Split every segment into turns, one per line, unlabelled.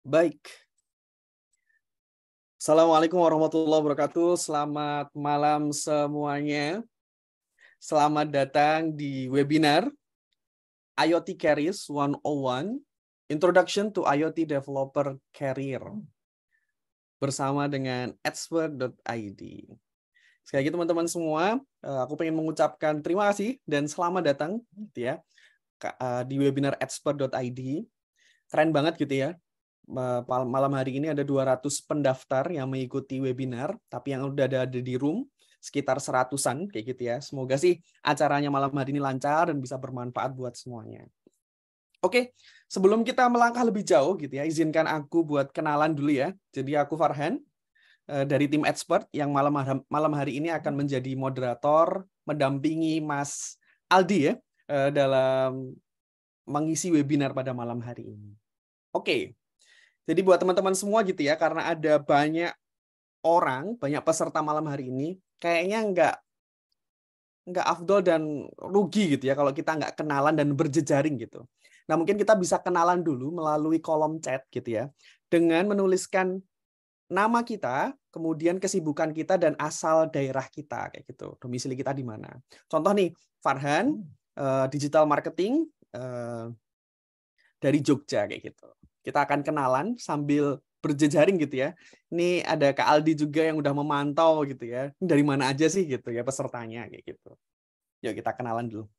Baik. Assalamualaikum warahmatullahi wabarakatuh. Selamat malam semuanya. Selamat datang di webinar IoT Careers 101, Introduction to IoT Developer Career, bersama dengan expert.id. Sekali lagi teman-teman semua, aku pengen mengucapkan terima kasih dan selamat datang gitu ya di webinar expert.id. Keren banget gitu ya. Malam hari ini ada 200 pendaftar yang mengikuti webinar, tapi yang udah ada di room sekitar 100-an kayak gitu ya. Semoga sih acaranya malam hari ini lancar dan bisa bermanfaat buat semuanya. Oke, sebelum kita melangkah lebih jauh gitu ya, izinkan aku buat kenalan dulu ya. Jadi aku Farhan dari tim expert yang malam hari ini akan menjadi moderator mendampingi Mas Aldi ya dalam mengisi webinar pada malam hari ini. Oke. Jadi buat teman-teman semua gitu ya, karena ada banyak orang, banyak peserta malam hari ini, kayaknya nggak afdol dan rugi gitu ya kalau kita nggak kenalan dan berjejaring gitu. Nah mungkin kita bisa kenalan dulu melalui kolom chat gitu ya, dengan menuliskan nama kita, kemudian kesibukan kita dan asal daerah kita kayak gitu, domisili kita di mana. Contoh nih, Farhan, digital marketing dari Jogja kayak gitu. Kita akan kenalan sambil berjejaring gitu ya. Ini ada Kak Aldi juga yang udah memantau gitu ya. Ini dari mana aja sih gitu ya pesertanya kayak gitu. Yuk kita kenalan dulu.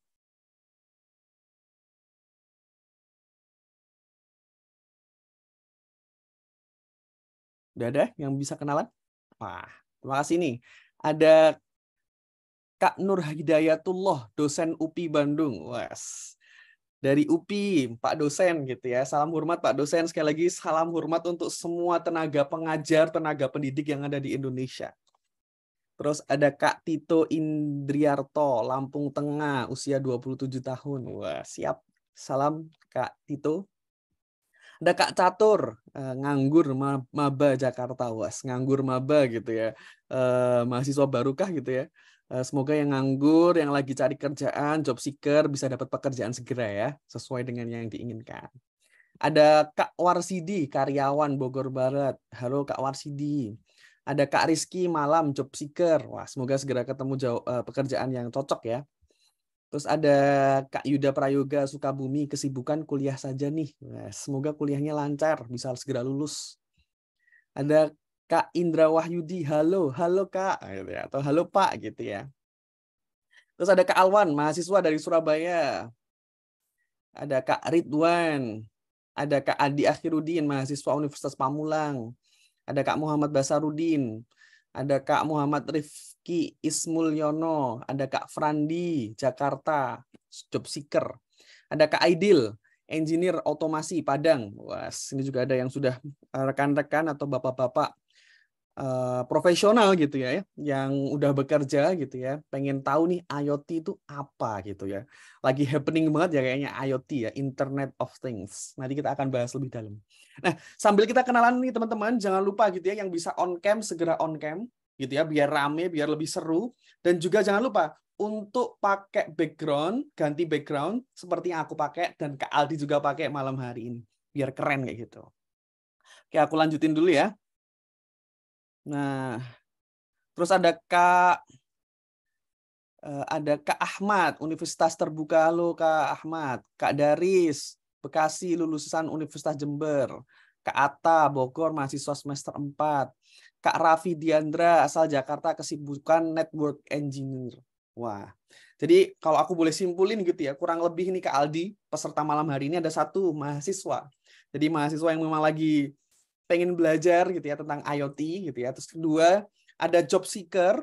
Udah ada yang bisa kenalan? Wah, terima kasih nih. Ada Kak Nur Hidayatullah, dosen UPI Bandung. Wes. Dari UPI, Pak dosen gitu ya. Salam hormat Pak dosen. Sekali lagi salam hormat untuk semua tenaga pengajar, tenaga pendidik yang ada di Indonesia. Terus ada Kak Tito Indriarto, Lampung Tengah, usia 27 tahun. Wah, siap. Salam Kak Tito. Ada Kak Catur, nganggur maba Jakarta. Was, nganggur maba gitu ya. Mahasiswa barukah gitu ya. Semoga yang nganggur, yang lagi cari kerjaan, job seeker, bisa dapat pekerjaan segera ya, sesuai dengan yang diinginkan. Ada Kak Warsidi, karyawan Bogor Barat. Halo Kak Warsidi. Ada Kak Rizky Malam, job seeker. Wah, semoga segera ketemu pekerjaan yang cocok ya. Terus ada Kak Yuda Prayoga, Sukabumi, kesibukan kuliah saja nih. Nah, semoga kuliahnya lancar, bisa segera lulus. Ada Kak Indra Wahyudi, halo Kak, gitu ya. Atau halo Pak, gitu ya. Terus ada Kak Alwan, mahasiswa dari Surabaya. Ada Kak Ridwan, ada Kak Adi Akhirudin, mahasiswa Universitas Pamulang. Ada Kak Muhammad Basarudin, ada Kak Muhammad Rifki Ismulyono, ada Kak Frandi, Jakarta, job seeker. Ada Kak Aidil, engineer otomasi Padang. Wah, ini juga ada yang sudah rekan-rekan atau bapak-bapak profesional gitu ya, yang udah bekerja gitu ya, pengen tahu nih IoT itu apa gitu ya. Lagi happening banget ya kayaknya IoT ya, Internet of Things. Nanti kita akan bahas lebih dalam. Nah, sambil kita kenalan nih teman-teman, jangan lupa gitu ya, yang bisa on cam segera on cam gitu ya, biar rame, biar lebih seru. Dan juga jangan lupa untuk pakai background, ganti background seperti yang aku pakai dan Kak Aldi juga pakai malam hari ini, biar keren kayak gitu. Oke, aku lanjutin dulu ya. Nah, terus ada Kak Ahmad, Universitas Terbuka. Halo Kak Ahmad. Kak Daris, Bekasi, lulusan Universitas Jember. Kak Atta, Bogor, mahasiswa semester 4. Kak Raffi Diandra, asal Jakarta, kesibukan network engineer. Wah, jadi kalau aku boleh simpulin gitu ya, kurang lebih nih Kak Aldi, peserta malam hari ini ada satu mahasiswa. Jadi mahasiswa yang memang lagi pengen belajar gitu ya tentang IoT gitu ya. Terus kedua, ada job seeker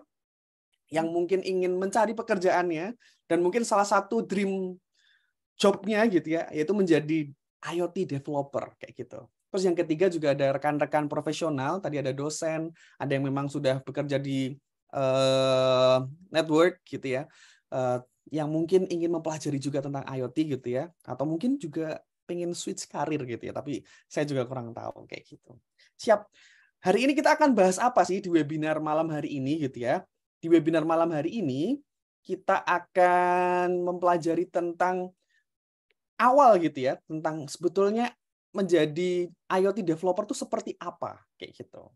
yang mungkin ingin mencari pekerjaannya dan mungkin salah satu dream jobnya gitu ya, yaitu menjadi IoT developer kayak gitu. Terus yang ketiga juga ada rekan-rekan profesional, tadi ada dosen, ada yang memang sudah bekerja di network gitu ya, yang mungkin ingin mempelajari juga tentang IoT gitu ya, atau mungkin juga pengen switch karir gitu ya, tapi saya juga kurang tahu kayak gitu. Siap. Hari ini kita akan bahas apa sih di webinar malam hari ini gitu ya. Di webinar malam hari ini kita akan mempelajari tentang awal gitu ya, tentang sebetulnya menjadi IoT developer itu seperti apa kayak gitu.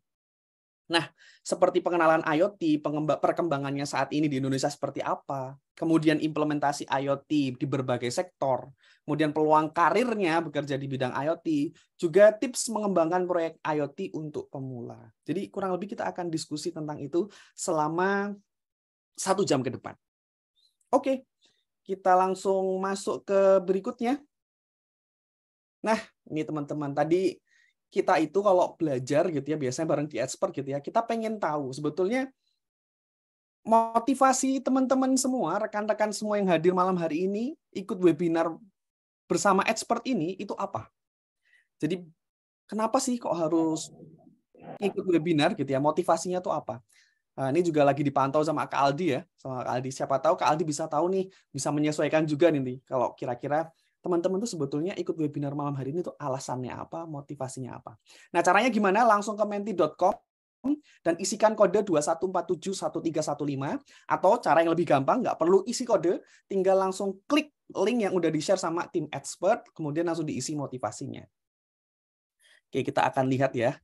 Nah, seperti pengenalan IoT, perkembangannya saat ini di Indonesia seperti apa, kemudian implementasi IoT di berbagai sektor, kemudian peluang karirnya bekerja di bidang IoT, juga tips mengembangkan proyek IoT untuk pemula. Jadi kurang lebih kita akan diskusi tentang itu selama 1 jam ke depan. Oke, kita langsung masuk ke berikutnya. Nah, ini teman-teman, tadi kita itu kalau belajar gitu ya, biasanya bareng di expert gitu ya, kita pengen tahu sebetulnya motivasi teman-teman semua, rekan-rekan semua yang hadir malam hari ini ikut webinar bersama expert ini itu apa? Jadi kenapa sih kok harus ikut webinar gitu ya? Motivasinya tuh apa? Nah, ini juga lagi dipantau sama Kak Aldi ya, sama Kak Aldi. Siapa tahu Kak Aldi bisa tahu nih, bisa menyesuaikan juga nih kalau kira-kira teman-teman tuh sebetulnya ikut webinar malam hari ini tuh alasannya apa, motivasinya apa. Nah, caranya gimana? Langsung ke menti.com dan isikan kode 21471315, atau cara yang lebih gampang, nggak perlu isi kode, tinggal langsung klik link yang udah di-share sama tim expert, kemudian langsung diisi motivasinya. Oke, kita akan lihat ya.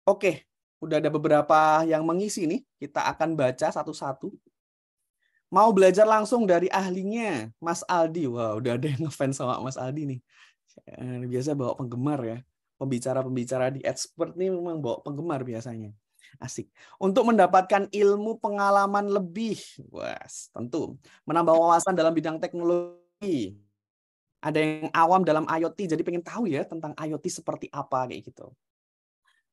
Oke, udah ada beberapa yang mengisi nih. Kita akan baca satu-satu. Mau belajar langsung dari ahlinya, Mas Aldi. Wah, udah ada yang ngefans sama Mas Aldi nih. Biasa bawa penggemar ya. Pembicara-pembicara di expert nih memang bawa penggemar biasanya. Asik. Untuk mendapatkan ilmu pengalaman lebih, wah, tentu menambah wawasan dalam bidang teknologi. Ada yang awam dalam IoT, jadi pengen tahu ya tentang IoT seperti apa kayak gitu.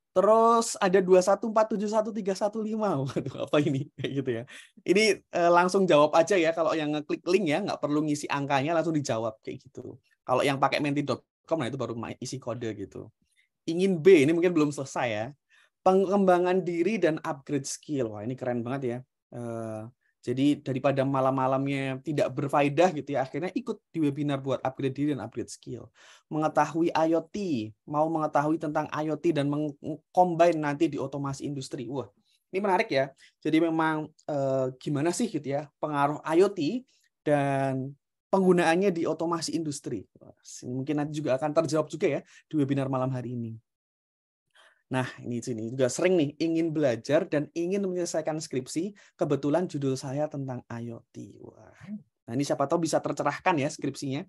Terus ada 21471315. Waduh, apa ini? Kayak gitu ya. Ini langsung jawab aja ya, kalau yang ngeklik link ya, nggak perlu ngisi angkanya, langsung dijawab kayak gitu. Kalau yang pakai menti.com, nah itu baru isi kode gitu. Ingin B, ini mungkin belum selesai ya. Pengembangan diri dan upgrade skill. Wah, ini keren banget ya. Jadi daripada malam-malamnya tidak berfaedah gitu ya, akhirnya ikut di webinar buat upgrade diri dan upgrade skill. Mengetahui IoT, mau mengetahui tentang IoT dan mengcombine nanti di otomasi industri. Wah, ini menarik ya. Jadi memang gimana sih gitu ya pengaruh IoT dan penggunaannya di otomasi industri. Mungkin nanti juga akan terjawab juga ya di webinar malam hari ini. Nah, ini sini juga sering nih ingin belajar dan ingin menyelesaikan skripsi. Kebetulan judul saya tentang IoT. Wah. Nah, ini siapa tahu bisa tercerahkan ya skripsinya.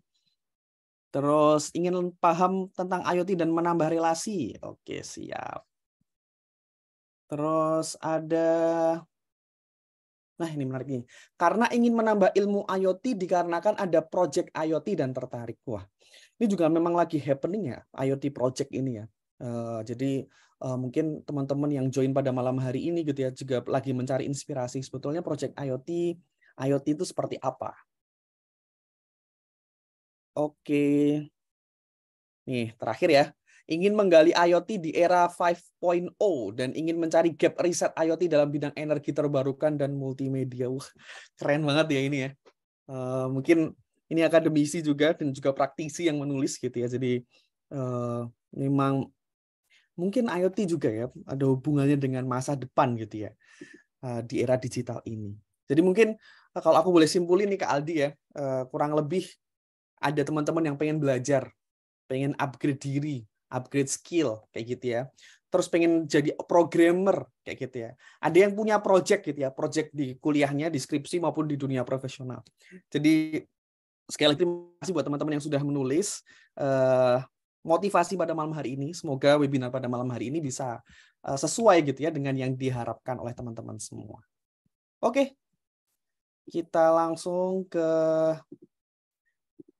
Terus ingin paham tentang IoT dan menambah relasi. Oke, siap. Terus ada, nah ini menarik nih. Karena ingin menambah ilmu IoT dikarenakan ada project IoT dan tertarik. Wah, ini juga memang lagi happening ya, IoT project ini ya. Jadi mungkin teman-teman yang join pada malam hari ini gitu ya juga lagi mencari inspirasi sebetulnya project IoT itu seperti apa. Oke, nih terakhir ya, ingin menggali IoT di era 5.0 dan ingin mencari gap riset IoT dalam bidang energi terbarukan dan multimedia. Wah, keren banget ya ini ya. Mungkin ini akademisi juga dan juga praktisi yang menulis gitu ya. Jadi memang mungkin IoT juga ya ada hubungannya dengan masa depan gitu ya di era digital ini. Jadi mungkin kalau aku boleh simpulin nih Kak Aldi ya, kurang lebih ada teman-teman yang pengen belajar, pengen upgrade diri, upgrade skill kayak gitu ya. Terus pengen jadi programmer kayak gitu ya. Ada yang punya project gitu ya, project di kuliahnya, di skripsi maupun di dunia profesional. Jadi sekali lagi terima kasih buat teman-teman yang sudah menulis motivasi pada malam hari ini. Semoga webinar pada malam hari ini bisa sesuai gitu ya dengan yang diharapkan oleh teman-teman semua. Oke, kita langsung ke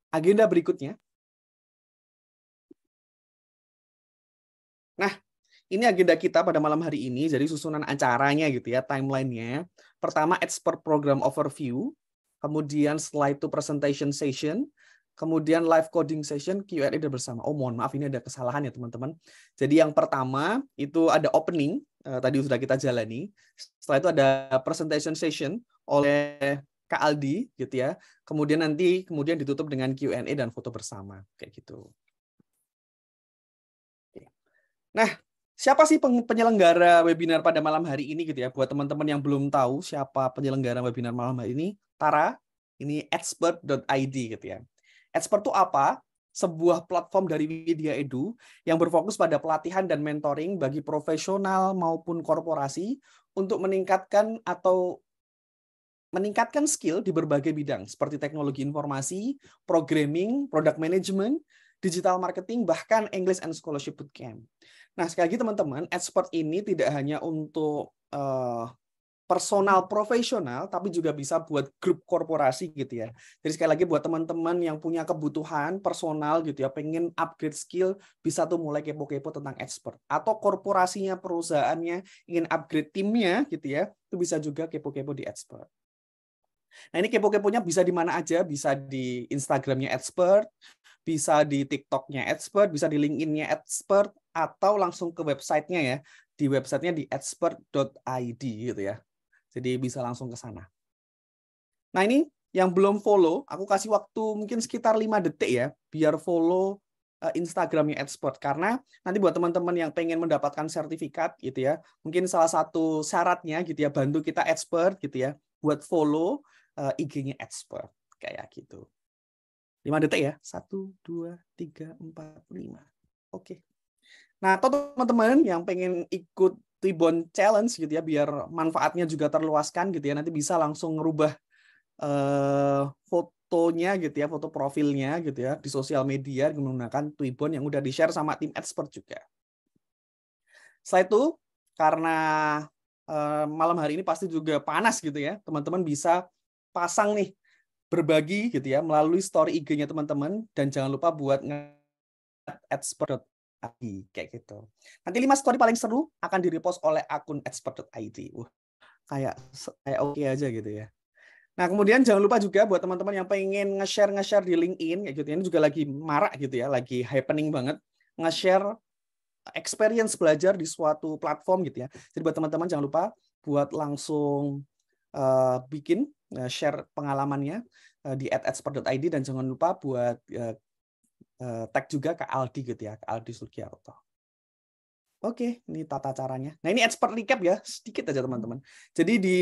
agenda berikutnya. Nah, ini agenda kita pada malam hari ini, jadi susunan acaranya gitu ya, timeline-nya. Pertama, expert program overview, kemudian setelah itu presentation session, kemudian live coding session, Q&A bersama. Oh, mohon maaf, ini ada kesalahan ya teman-teman. Jadi yang pertama, itu ada opening, tadi sudah kita jalani. Setelah itu ada presentation session oleh Kak Aldi, gitu ya. Kemudian ditutup dengan Q&A dan foto bersama, kayak gitu. Nah, siapa sih penyelenggara webinar pada malam hari ini gitu ya? Buat teman-teman yang belum tahu siapa penyelenggara webinar malam hari ini, Tara, ini expert.id gitu ya. Expert itu apa? Sebuah platform dari Widya Edu yang berfokus pada pelatihan dan mentoring bagi profesional maupun korporasi untuk meningkatkan skill di berbagai bidang seperti teknologi informasi, programming, product management, digital marketing, bahkan English and Scholarship Bootcamp. Nah, sekali lagi teman-teman, expert ini tidak hanya untuk personal profesional, tapi juga bisa buat grup korporasi gitu ya. Jadi sekali lagi buat teman-teman yang punya kebutuhan personal gitu ya, pengen upgrade skill, bisa tuh mulai kepo-kepo tentang expert. Atau korporasinya, perusahaannya ingin upgrade timnya gitu ya, itu bisa juga kepo-kepo di expert. Nah, ini kepo-keponya bisa di mana aja, bisa di Instagramnya expert, bisa di TikToknya expert, bisa di LinkedIn-nya expert, atau langsung ke websitenya ya. Di websitenya di expert.id gitu ya. Jadi bisa langsung ke sana. Nah, ini yang belum follow, aku kasih waktu mungkin sekitar 5 detik ya, biar follow Instagramnya expert. Karena nanti buat teman-teman yang pengen mendapatkan sertifikat gitu ya, mungkin salah satu syaratnya gitu ya, bantu kita expert gitu ya, buat follow IG-nya expert. Kayak gitu. 5 detik ya. 1, 2, 3, 4, 5. Oke. Nah, atau teman-teman yang pengen ikut Tribon Challenge gitu ya, biar manfaatnya juga terluaskan gitu ya, nanti bisa langsung ngerubah fotonya gitu ya, foto profilnya gitu ya, di sosial media menggunakan Tribon yang udah di-share sama tim expert juga. Setelah itu, karena malam hari ini pasti juga panas gitu ya, teman-teman bisa pasang nih, berbagi gitu ya, melalui story IG-nya teman-teman, dan jangan lupa buat expert.id kayak gitu. Nanti 5 story paling seru akan di-repost oleh akun expert.id. Kayak oke aja gitu ya. Nah, kemudian jangan lupa juga buat teman-teman yang pengen nge-share di LinkedIn kayak gitu. Ini juga lagi marak gitu ya, lagi happening banget nge-share experience belajar di suatu platform gitu ya. Jadi buat teman-teman jangan lupa buat langsung bikin share pengalamannya di @expert.id, dan jangan lupa buat tag juga ke Aldi gitu ya, ke Aldi Sugiarto. Oke, ini tata caranya. Nah, ini expert recap ya, sedikit aja teman-teman. Jadi di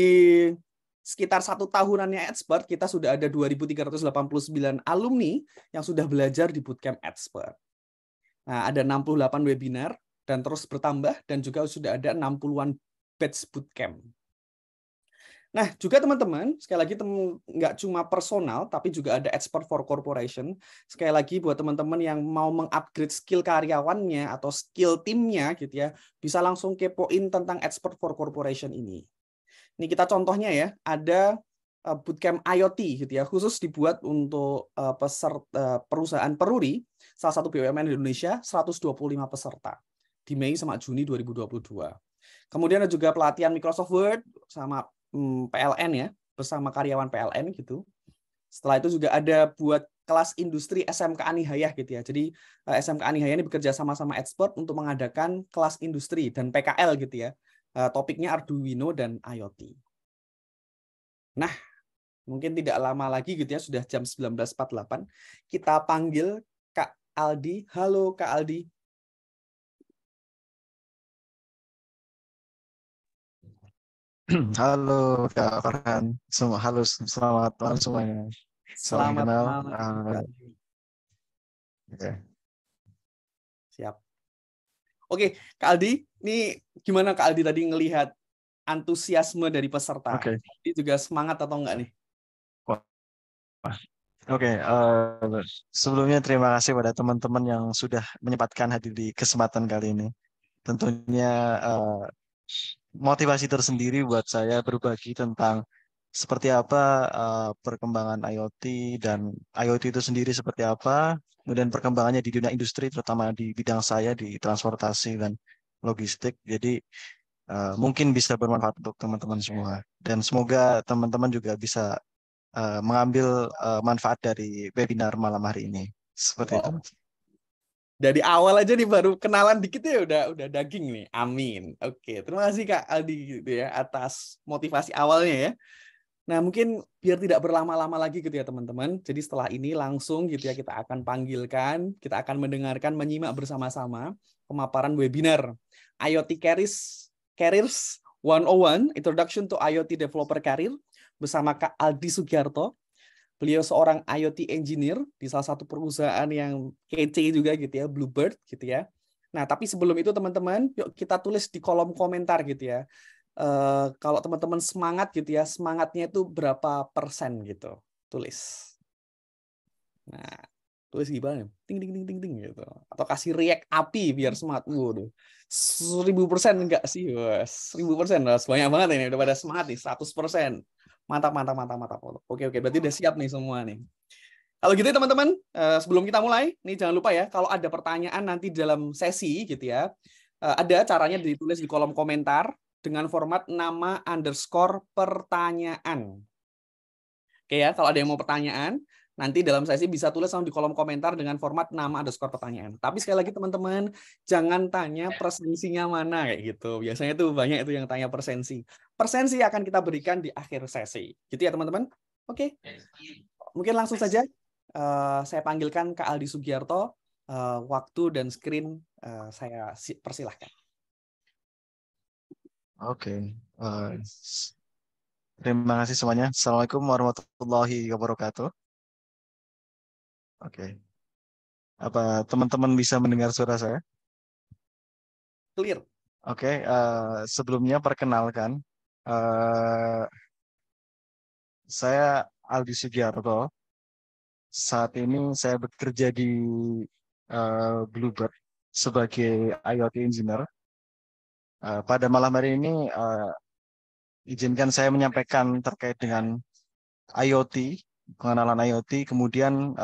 sekitar 1 tahunannya expert, kita sudah ada 2.389 alumni yang sudah belajar di Bootcamp Expert. Nah, ada 68 webinar dan terus bertambah, dan juga sudah ada 60-an batch bootcamp. Nah, juga teman-teman, sekali lagi nggak cuma personal, tapi juga ada expert for corporation. Sekali lagi buat teman-teman yang mau mengupgrade skill karyawannya atau skill timnya gitu ya, bisa langsung kepoin tentang expert for corporation ini. Ini kita contohnya ya, ada bootcamp IoT gitu ya, khusus dibuat untuk peserta perusahaan peruri, salah satu BUMN di Indonesia, 125 peserta di Mei sama Juni 2022. Kemudian ada juga pelatihan Microsoft Word sama PLN ya, bersama karyawan PLN gitu. Setelah itu juga ada buat kelas industri SMK Anihayah gitu ya. Jadi SMK Anihayah ini bekerja sama-sama expert untuk mengadakan kelas industri dan PKL gitu ya. Topiknya Arduino dan IoT. Nah, mungkin tidak lama lagi gitu ya, sudah jam 19.48. Kita panggil Kak Aldi. Halo Kak Aldi.
Halo Kak Farhan, halo selamat malam semuanya. Salam
Selamat
kenal.
malam Kak Aldi.
Oke.
Siap. Oke, Kak Aldi, ini gimana Kak Aldi tadi ngelihat antusiasme dari peserta?
Oke.
Ini juga semangat atau enggak nih?
Wah, Oke, sebelumnya terima kasih pada teman-teman yang sudah menyempatkan hadir di kesempatan kali ini. Tentunya motivasi tersendiri buat saya berbagi tentang seperti apa perkembangan IoT dan IoT itu sendiri seperti apa, kemudian perkembangannya di dunia industri, terutama di bidang saya di transportasi dan logistik. Jadi mungkin bisa bermanfaat untuk teman-teman semua. Dan semoga teman-teman juga bisa mengambil manfaat dari webinar malam hari ini. Seperti itu.
Oh, dari awal aja nih baru kenalan dikit ya udah daging nih. Amin. Oke, terima kasih Kak Aldi gitu ya atas motivasi awalnya ya. Nah, mungkin biar tidak berlama-lama lagi gitu ya teman-teman. Jadi setelah ini langsung gitu ya kita akan panggilkan, kita akan mendengarkan, menyimak bersama-sama pemaparan webinar IoT Careers 101, Introduction to IoT Developer Career bersama Kak Aldi Sugiarto. Beliau seorang IoT engineer di salah satu perusahaan yang kece juga gitu ya, Bluebird gitu ya. Nah, tapi sebelum itu teman-teman, yuk kita tulis di kolom komentar gitu ya. Kalau teman-teman semangat gitu ya, semangatnya itu berapa persen gitu. Tulis. Nah, tulis gimana? Ting ting ting ting ting gitu. Atau kasih react api biar semangat. Waduh. 1000% enggak sih? Wah, 1000%. Banyak banget ini udah pada semangat nih, 100%. Mantap, mantap, mantap, mantap. Oke, oke. Berarti udah siap nih semua nih. Kalau gitu ya teman-teman, sebelum kita mulai, nih jangan lupa ya, kalau ada pertanyaan nanti dalam sesi gitu ya, ada caranya ditulis di kolom komentar dengan format nama underscore pertanyaan. Oke ya, kalau ada yang mau pertanyaan, nanti dalam sesi bisa tulis di kolom komentar dengan format nama underscore pertanyaan. Tapi sekali lagi teman-teman, jangan tanya presensinya mana kayak gitu. Biasanya tuh banyak itu yang tanya presensi. Presensi akan kita berikan di akhir sesi. Gitu ya teman-teman? Oke. Mungkin langsung saja saya panggilkan Kak Aldi Sugiarto. Waktu dan screen saya persilahkan.
Oke. Terima kasih semuanya. Assalamualaikum warahmatullahi wabarakatuh. Oke. Apa teman-teman bisa mendengar suara saya?
Clear.
Oke. Sebelumnya perkenalkan, saya Aldi Sugiarto. Saat ini saya bekerja di Bluebird sebagai IoT engineer. Pada malam hari ini, izinkan saya menyampaikan terkait dengan IoT, pengenalan IoT, kemudian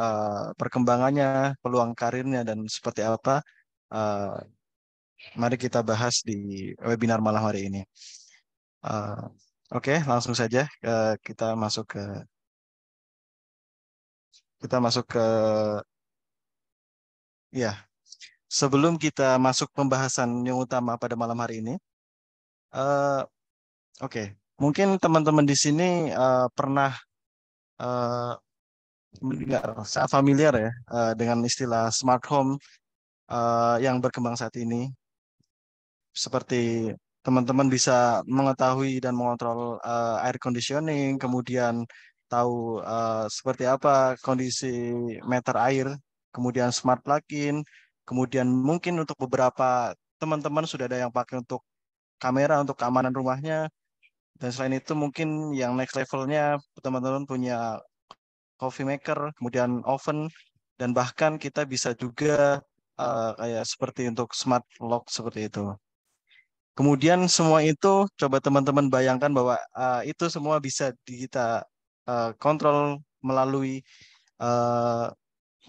perkembangannya, peluang karirnya, dan seperti apa. Uh, Mari kita bahas di webinar malam hari ini. Oke, langsung saja kita masuk ke ya. Sebelum kita masuk pembahasan yang utama pada malam hari ini, uh, oke, mungkin teman-teman di sini pernah uh, mendengar, sangat familiar ya dengan istilah smart home yang berkembang saat ini. Seperti teman-teman bisa mengetahui dan mengontrol air conditioning, kemudian tahu seperti apa kondisi meter air, kemudian smart plug-in, kemudian mungkin untuk beberapa teman-teman sudah ada yang pakai untuk kamera untuk keamanan rumahnya, dan selain itu mungkin yang next levelnya teman-teman punya coffee maker, kemudian oven, dan bahkan kita bisa juga kayak seperti untuk smart lock seperti itu. Kemudian semua itu coba teman-teman bayangkan bahwa itu semua bisa kita kontrol melalui uh,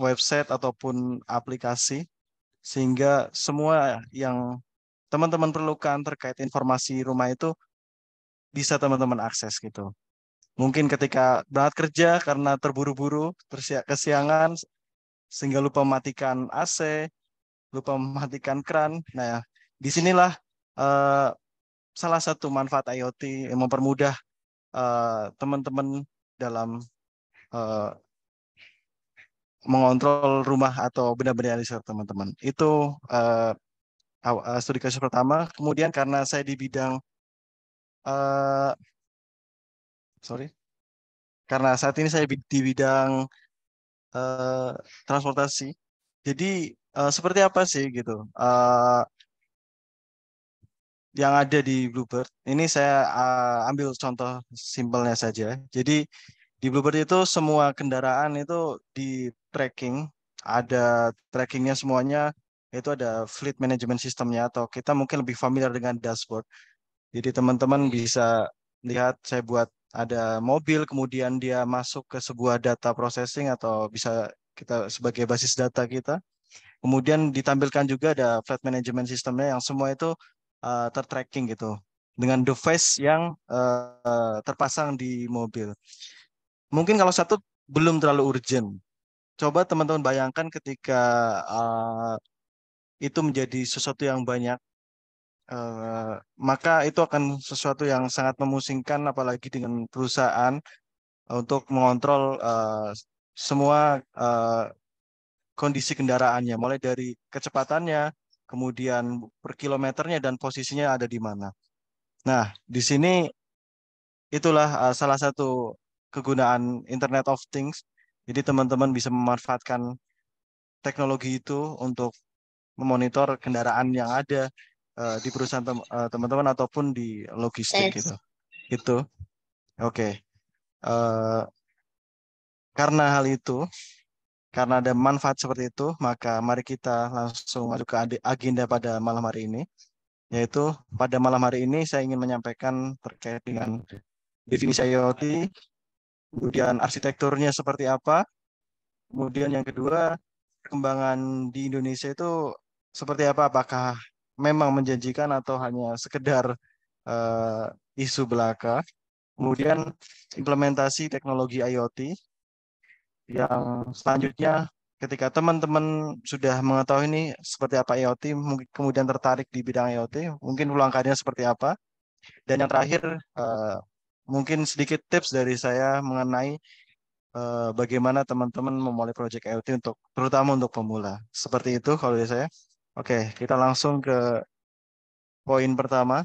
website ataupun aplikasi, sehingga semua yang teman-teman perlukan terkait informasi rumah itu bisa teman-teman akses gitu. Mungkin ketika berangkat kerja karena terburu-buru, kesiangan, sehingga lupa mematikan AC, lupa mematikan keran. Nah, disinilah eh, salah satu manfaat IoT yang mempermudah teman-teman dalam eh, mengontrol rumah atau benda-benda yang di teman-teman. Itu studi kasus pertama. Kemudian karena saya di bidang eh, sorry, karena saat ini saya di bidang eh, transportasi. Jadi seperti apa sih gitu yang ada di Bluebird? Ini saya ambil contoh simpelnya saja. Jadi di Bluebird itu semua kendaraan itu di tracking, ada trackingnya semuanya. Itu ada fleet management systemnya atau kita mungkin lebih familiar dengan dashboard. Jadi teman-teman bisa lihat saya buat ada mobil, kemudian dia masuk ke sebuah data processing atau bisa kita sebagai basis data kita. Kemudian ditampilkan juga ada fleet management systemnya yang semua itu tertracking gitu dengan device yang terpasang di mobil. Mungkin kalau satu belum terlalu urgent. Coba teman-teman bayangkan ketika itu menjadi sesuatu yang banyak maka itu akan sesuatu yang sangat memusingkan, apalagi dengan perusahaan untuk mengontrol semua kondisi kendaraannya, mulai dari kecepatannya, kemudian per kilometernya, dan posisinya ada di mana. Nah, di sini itulah salah satu kegunaan Internet of Things. Jadi teman-teman bisa memanfaatkan teknologi itu untuk memonitor kendaraan yang ada di perusahaan teman-teman ataupun di logistik gitu. Itu. Oke. Eh, karena hal itu, karena ada manfaat seperti itu, maka mari kita langsung masuk ke agenda pada malam hari ini. Yaitu pada malam hari ini saya ingin menyampaikan terkait dengan definisi IoT, kemudian arsitekturnya seperti apa, kemudian yang kedua, perkembangan di Indonesia itu seperti apa, apakah memang menjanjikan atau hanya sekedar isu belaka. Kemudian implementasi teknologi IoT yang selanjutnya, ketika teman-teman sudah mengetahui ini seperti apa IoT, mungkin kemudian tertarik di bidang IoT, mungkin langkahnya seperti apa. Dan yang terakhir, eh, mungkin sedikit tips dari saya mengenai bagaimana teman-teman memulai proyek IoT untuk terutama untuk pemula. Seperti itu kalau dari saya. Oke, kita langsung ke poin pertama,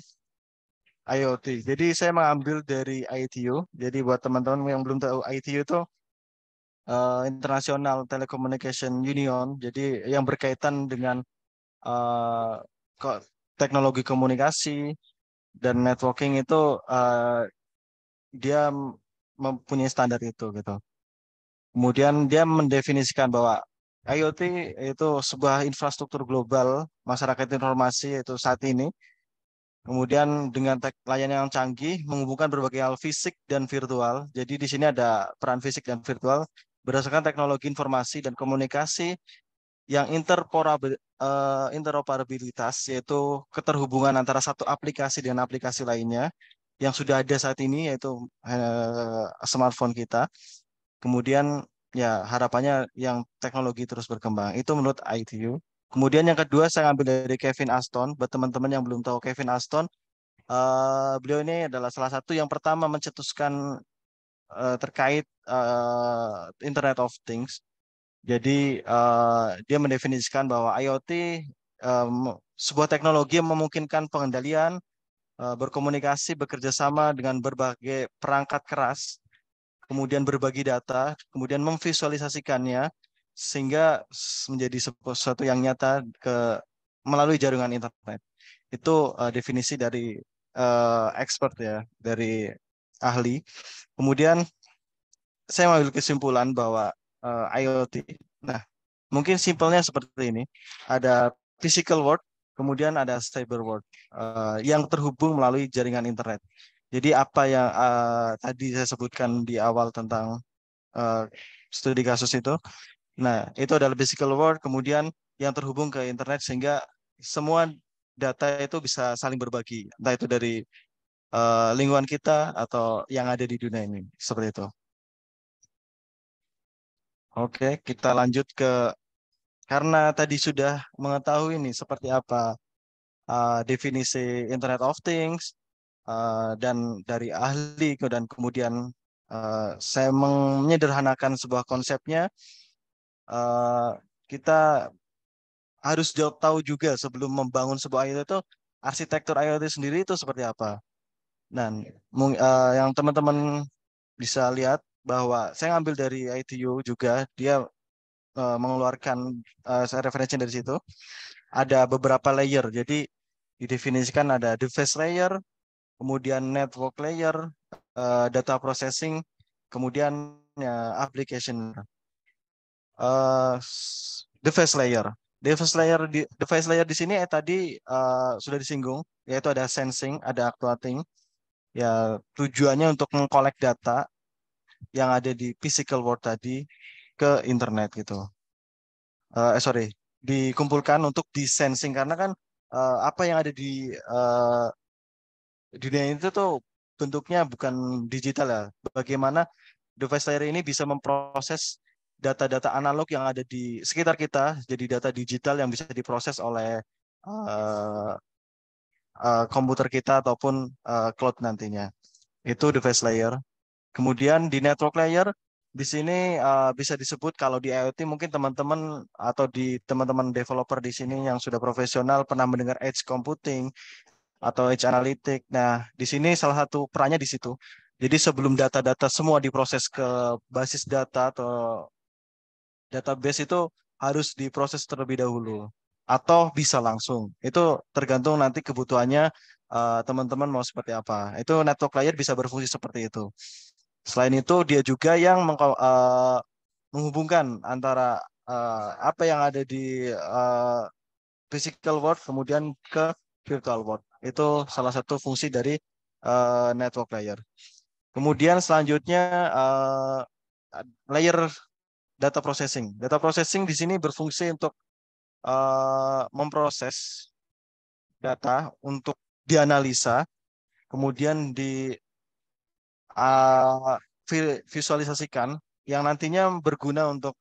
IoT. Jadi saya mengambil dari ITU. Jadi buat teman-teman yang belum tahu, ITU itu International Telecommunication Union. Jadi yang berkaitan dengan eh, teknologi komunikasi dan networking itu dia mempunyai standar itu gitu. Kemudian dia mendefinisikan bahwa IoT itu sebuah infrastruktur global masyarakat informasi itu saat ini. Kemudian dengan layanan yang canggih menghubungkan berbagai hal fisik dan virtual. Jadi di sini ada peran fisik dan virtual berdasarkan teknologi informasi dan komunikasi yang interoperabilitas, yaitu keterhubungan antara satu aplikasi dengan aplikasi lainnya yang sudah ada saat ini, yaitu smartphone kita. Kemudian ya harapannya yang teknologi terus berkembang. Itu menurut ITU. Kemudian yang kedua saya ambil dari Kevin Aston. Buat teman-teman yang belum tahu Kevin Aston, beliau ini adalah salah satu yang pertama mencetuskan terkait Internet of Things. Jadi dia mendefinisikan bahwa IoT sebuah teknologi yang memungkinkan pengendalian, berkomunikasi, bekerja sama dengan berbagai perangkat keras, kemudian berbagi data, kemudian memvisualisasikannya sehingga menjadi sesuatu yang nyata melalui jaringan internet. Itu definisi dari expert ya, dari ahli. Kemudian saya mengambil kesimpulan bahwa IoT, nah mungkin simpelnya seperti ini, ada physical world, kemudian ada cyber world yang terhubung melalui jaringan internet. Jadi apa yang tadi saya sebutkan di awal tentang uh, studi kasus itu. Nah, itu adalah physical world, kemudian yang terhubung ke internet sehingga semua data itu bisa saling berbagi, entah itu dari lingkungan kita atau yang ada di dunia ini. Seperti itu. Oke, kita lanjut karena tadi sudah mengetahui nih seperti apa definisi Internet of Things dan dari ahli dan kemudian saya menyederhanakan sebuah konsepnya. eh, kita harus tahu juga sebelum membangun sebuah IoT itu arsitektur IoT sendiri itu seperti apa. Dan yang teman-teman bisa lihat bahwa saya ngambil dari ITU juga, dia mengeluarkan referensi dari situ. Ada beberapa layer, jadi didefinisikan ada device layer, kemudian network layer, data processing, kemudian application. Device layer. Device layer di sini tadi sudah disinggung, yaitu ada sensing, ada actuating. Ya tujuannya untuk mengkolek data yang ada di physical world tadi ke internet gitu. Sorry, dikumpulkan untuk di sensing karena kan apa yang ada di dunia itu tuh bentuknya bukan digital ya. Bagaimana device layer ini bisa memproses data-data analog yang ada di sekitar kita, jadi data digital yang bisa diproses oleh uh, komputer kita ataupun cloud nantinya. Itu device layer. Kemudian di network layer, di sini bisa disebut kalau di IoT mungkin teman-teman atau di teman-teman developer di sini yang sudah profesional pernah mendengar edge computing atau edge analytic. Nah, di sini salah satu perannya di situ. Jadi sebelum data-data semua diproses ke basis data atau database itu harus diproses terlebih dahulu atau bisa langsung. Itu tergantung nanti kebutuhannya teman-teman mau seperti apa. Itu network layer bisa berfungsi seperti itu. Selain itu dia juga yang menghubungkan antara apa yang ada di physical world kemudian ke virtual world. Itu salah satu fungsi dari network layer. Kemudian selanjutnya layer data processing. Data processing di sini berfungsi untuk memproses data untuk dianalisa, kemudian di uh, visualisasikan yang nantinya berguna untuk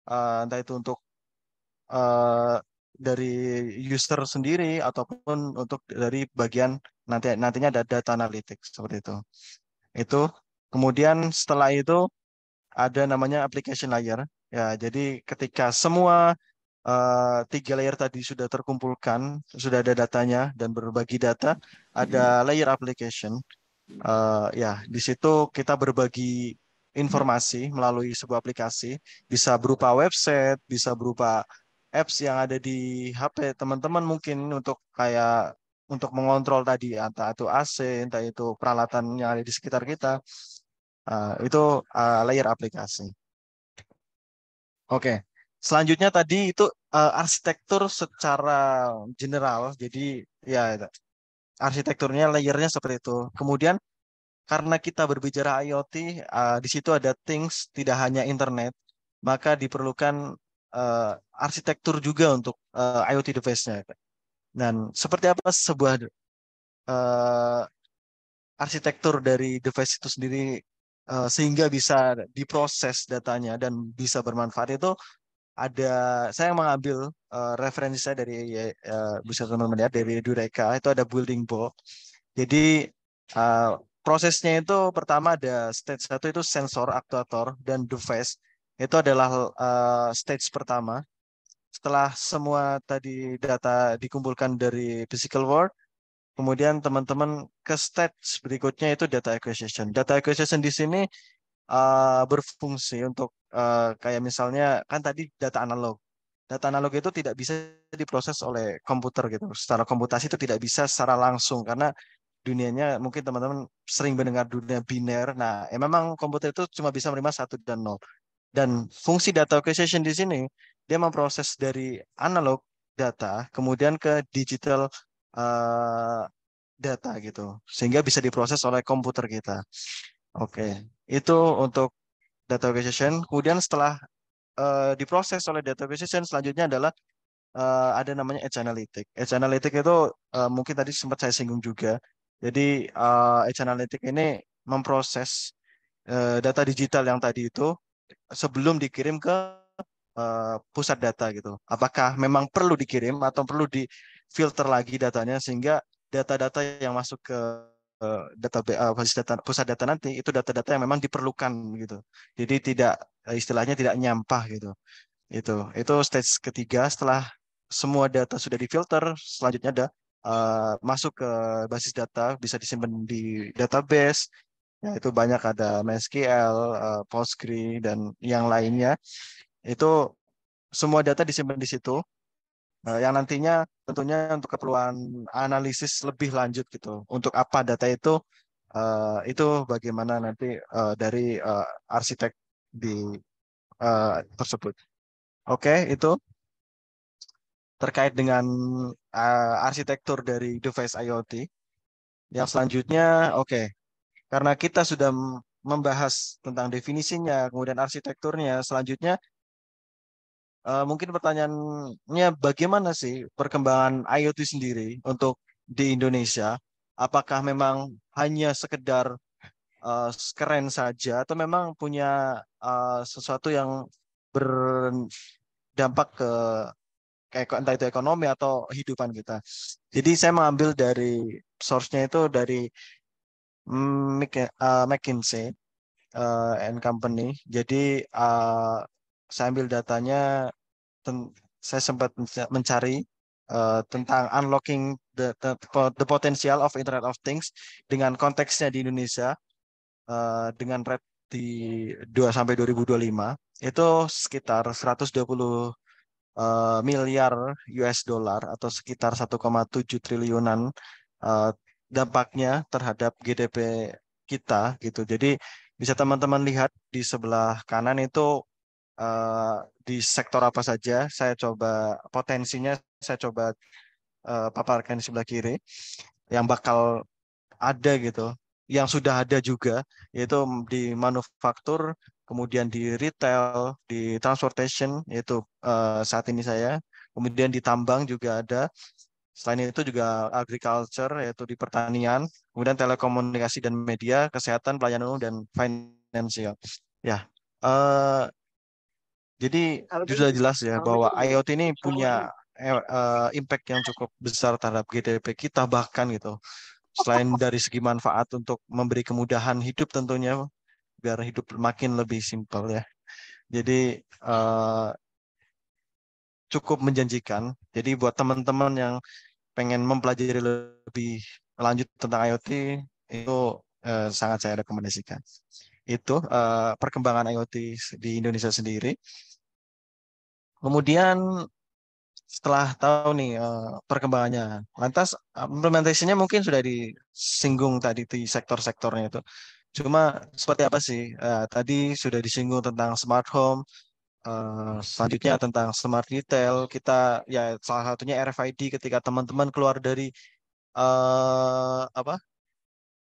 entah itu untuk uh, dari user sendiri ataupun untuk dari bagian nantinya ada data analytics seperti itu. Itu kemudian setelah itu ada namanya application layer. Ya, jadi ketika semua tiga layer tadi sudah terkumpulkan, sudah ada datanya dan berbagi data, ada layer application. Ya, di situ kita berbagi informasi melalui sebuah aplikasi, bisa berupa website, bisa berupa apps yang ada di HP teman-teman mungkin untuk kayak untuk mengontrol tadi entah itu AC, entah itu peralatan yang ada di sekitar kita. Itu layer aplikasi. Oke. Selanjutnya tadi itu arsitektur secara general. Jadi ya arsitekturnya layernya seperti itu. Kemudian karena kita berbicara IoT, di situ ada things tidak hanya internet, maka diperlukan uh, arsitektur juga untuk IoT device-nya. Dan seperti apa sebuah uh, arsitektur dari device itu sendiri sehingga bisa diproses datanya dan bisa bermanfaat itu ada saya mengambil referensi saya dari bisa teman-teman lihat dari Dureka itu ada building block. Jadi prosesnya itu pertama ada stage satu itu sensor, aktuator dan device. Itu adalah stage pertama. Setelah semua tadi data dikumpulkan dari physical world, kemudian teman-teman ke stage berikutnya itu data acquisition. Data acquisition di sini berfungsi untuk kayak misalnya kan tadi data analog. Data analog itu tidak bisa diproses oleh komputer gitu. Secara komputasi itu tidak bisa secara langsung karena dunianya mungkin teman-teman sering mendengar dunia biner. Nah, memang komputer itu cuma bisa menerima satu dan nol. Dan fungsi data acquisition di sini dia memproses dari analog data kemudian ke digital uh, data gitu, sehingga bisa diproses oleh komputer kita. Oke, itu untuk data acquisition. Kemudian setelah diproses oleh data acquisition, selanjutnya adalah ada namanya Edge Analytic. Edge Analytic itu mungkin tadi sempat saya singgung juga. Jadi Edge Analytic ini memproses data digital yang tadi itu sebelum dikirim ke pusat data gitu. Apakah memang perlu dikirim atau perlu difilter lagi datanya sehingga data-data yang masuk ke basis data pusat data nanti itu data-data yang memang diperlukan gitu. Jadi tidak istilahnya tidak nyampah gitu. Itu stage ketiga setelah semua data sudah difilter, selanjutnya ada masuk ke basis data bisa disimpan di database. Ya, itu banyak ada MySQL, Postgre dan yang lainnya. Itu semua data disimpan di situ. Yang nantinya tentunya untuk keperluan analisis lebih lanjut gitu. Untuk apa data itu bagaimana nanti dari arsitek di tersebut. Oke, itu terkait dengan arsitektur dari device IoT. Yang selanjutnya, oke, karena kita sudah membahas tentang definisinya, kemudian arsitekturnya, selanjutnya mungkin pertanyaannya bagaimana sih perkembangan IoT sendiri untuk di Indonesia? Apakah memang hanya sekedar keren saja atau memang punya sesuatu yang berdampak ke entah itu ekonomi atau hidupan kita. Jadi saya mengambil dari source-nya itu dari McKinsey and Company. Jadi saya ambil datanya, saya sempat mencari tentang unlocking the potential of Internet of Things dengan konteksnya di Indonesia, dengan rate di 2 sampai 2025 itu sekitar 120 miliar US dollar atau sekitar 1,7 triliunan eh, dampaknya terhadap GDP kita gitu. Jadi bisa teman-teman lihat di sebelah kanan itu eh, di sektor apa saja. Saya coba potensinya, saya coba paparkan di sebelah kiri yang bakal ada gitu, yang sudah ada juga, yaitu di manufaktur, kemudian di retail, di transportation, yaitu saat ini saya, kemudian di tambang juga ada. Selain itu juga agriculture, yaitu di pertanian, kemudian telekomunikasi dan media, kesehatan, pelayanan umum, dan financial. Ya, eh, jadi sudah jelas ya bahwa IoT ini punya impact yang cukup besar terhadap GDP kita bahkan gitu. Selain dari segi manfaat untuk memberi kemudahan hidup tentunya, biar hidup makin lebih simpel ya. Jadi eh, cukup menjanjikan. Jadi buat teman-teman yang pengen mempelajari lebih lanjut tentang IoT, itu sangat saya rekomendasikan. Itu perkembangan IoT di Indonesia sendiri. Kemudian setelah tahu nih perkembangannya, lantas implementasinya mungkin sudah disinggung tadi di sektor-sektornya itu. Cuma seperti apa sih? Tadi sudah disinggung tentang smart home, selanjutnya tentang smart retail. Kita ya salah satunya RFID ketika teman-teman keluar dari apa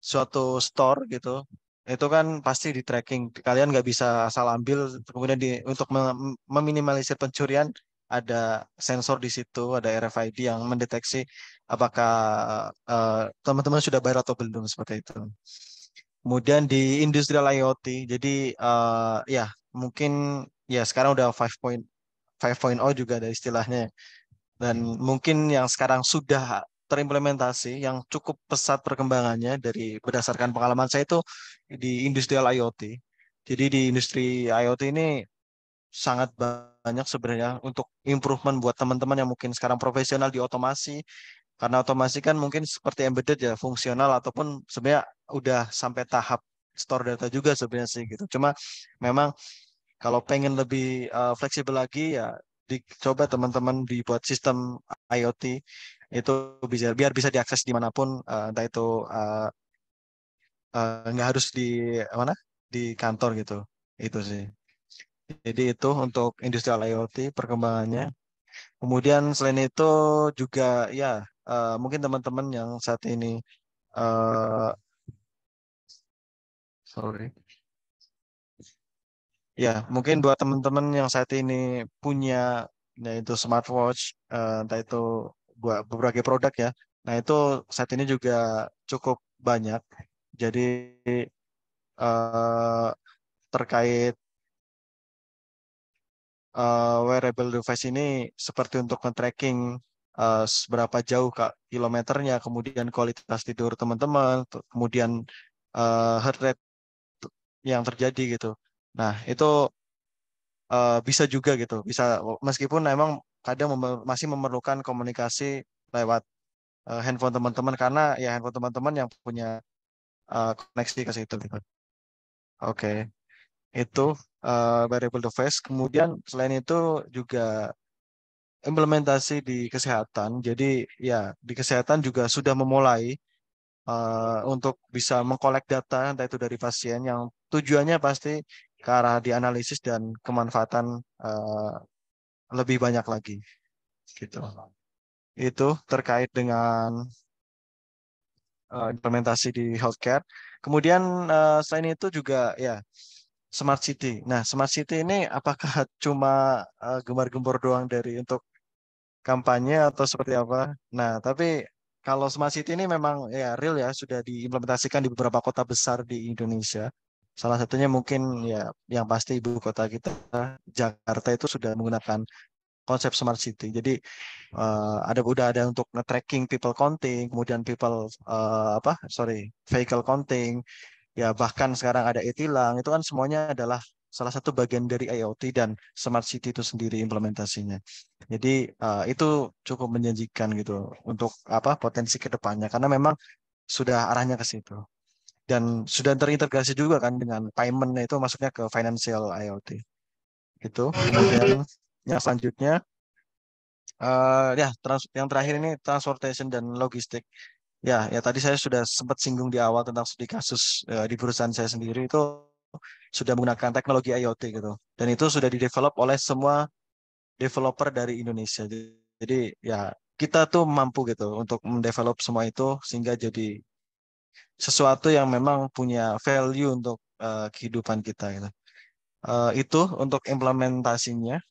suatu store gitu, itu kan pasti di tracking. Kalian nggak bisa asal ambil. Kemudian untuk meminimalisir pencurian, ada sensor di situ, ada RFID yang mendeteksi apakah teman-teman sudah bayar atau belum seperti itu. Kemudian di industrial IoT, jadi ya mungkin ya sekarang udah 5.0 juga ada istilahnya. Dan mungkin yang sekarang sudah terimplementasi yang cukup pesat perkembangannya dari berdasarkan pengalaman saya itu di industrial IoT. Jadi di industri IoT ini sangat banyak sebenarnya untuk improvement buat teman-teman yang mungkin sekarang profesional di otomasi. Karena otomasi kan mungkin seperti embedded ya, fungsional ataupun sebenarnya udah sampai tahap store data juga sebenarnya sih gitu. Cuma memang kalau pengen lebih fleksibel lagi ya dicoba teman-teman dibuat sistem IoT itu bisa biar bisa diakses dimanapun, entah itu nggak harus di mana di kantor gitu. Itu sih. Jadi itu untuk industrial IoT perkembangannya. Kemudian selain itu juga ya mungkin teman-teman yang saat ini eh sorry. Ya, mungkin buat teman-teman yang saat ini punya yaitu smartwatch, entah itu buat berbagai produk ya. Nah, itu saat ini juga cukup banyak. Jadi eh, terkait wearable device ini seperti untuk men-tracking seberapa jauh Kak kilometernya, kemudian kualitas tidur teman-teman, kemudian heart rate yang terjadi gitu. Nah, itu bisa juga gitu, bisa meskipun memang kadang masih memerlukan komunikasi lewat handphone teman-teman karena ya handphone teman-teman yang punya koneksi ke situ gitu. Oke, itu variable device. Kemudian selain itu juga implementasi di kesehatan. Jadi ya di kesehatan juga sudah memulai untuk bisa mengkolek data entah itu dari pasien yang tujuannya pasti ke arah dianalisis dan kemanfaatan lebih banyak lagi gitu. Itu terkait dengan implementasi di healthcare. Kemudian selain itu juga ya smart city. Nah, smart city ini apakah cuma gembar-gembor doang dari untuk kampanye atau seperti apa? Nah, tapi kalau smart city ini memang ya real ya sudah diimplementasikan di beberapa kota besar di Indonesia. Salah satunya mungkin ya yang pasti ibu kota kita Jakarta itu sudah menggunakan konsep smart city. Jadi udah ada untuk nge-tracking people counting, kemudian vehicle counting, ya bahkan sekarang ada e-tilang, itu kan semuanya adalah salah satu bagian dari IoT dan smart city itu sendiri implementasinya. Jadi itu cukup menjanjikan gitu untuk potensi ke depannya karena memang sudah arahnya ke situ. Dan sudah terintegrasi juga kan dengan payment itu masuknya ke financial IoT. Itu. Kemudian yang selanjutnya yang terakhir ini transportation dan logistik. Ya, tadi saya sudah sempat singgung di awal tentang studi kasus di perusahaan saya sendiri itu sudah menggunakan teknologi IoT gitu. Dan itu sudah didevelop oleh semua developer dari Indonesia. Jadi ya kita tuh mampu gitu untuk mendevelop semua itu sehingga jadi sesuatu yang memang punya value untuk kehidupan kita gitu. Itu untuk implementasinya.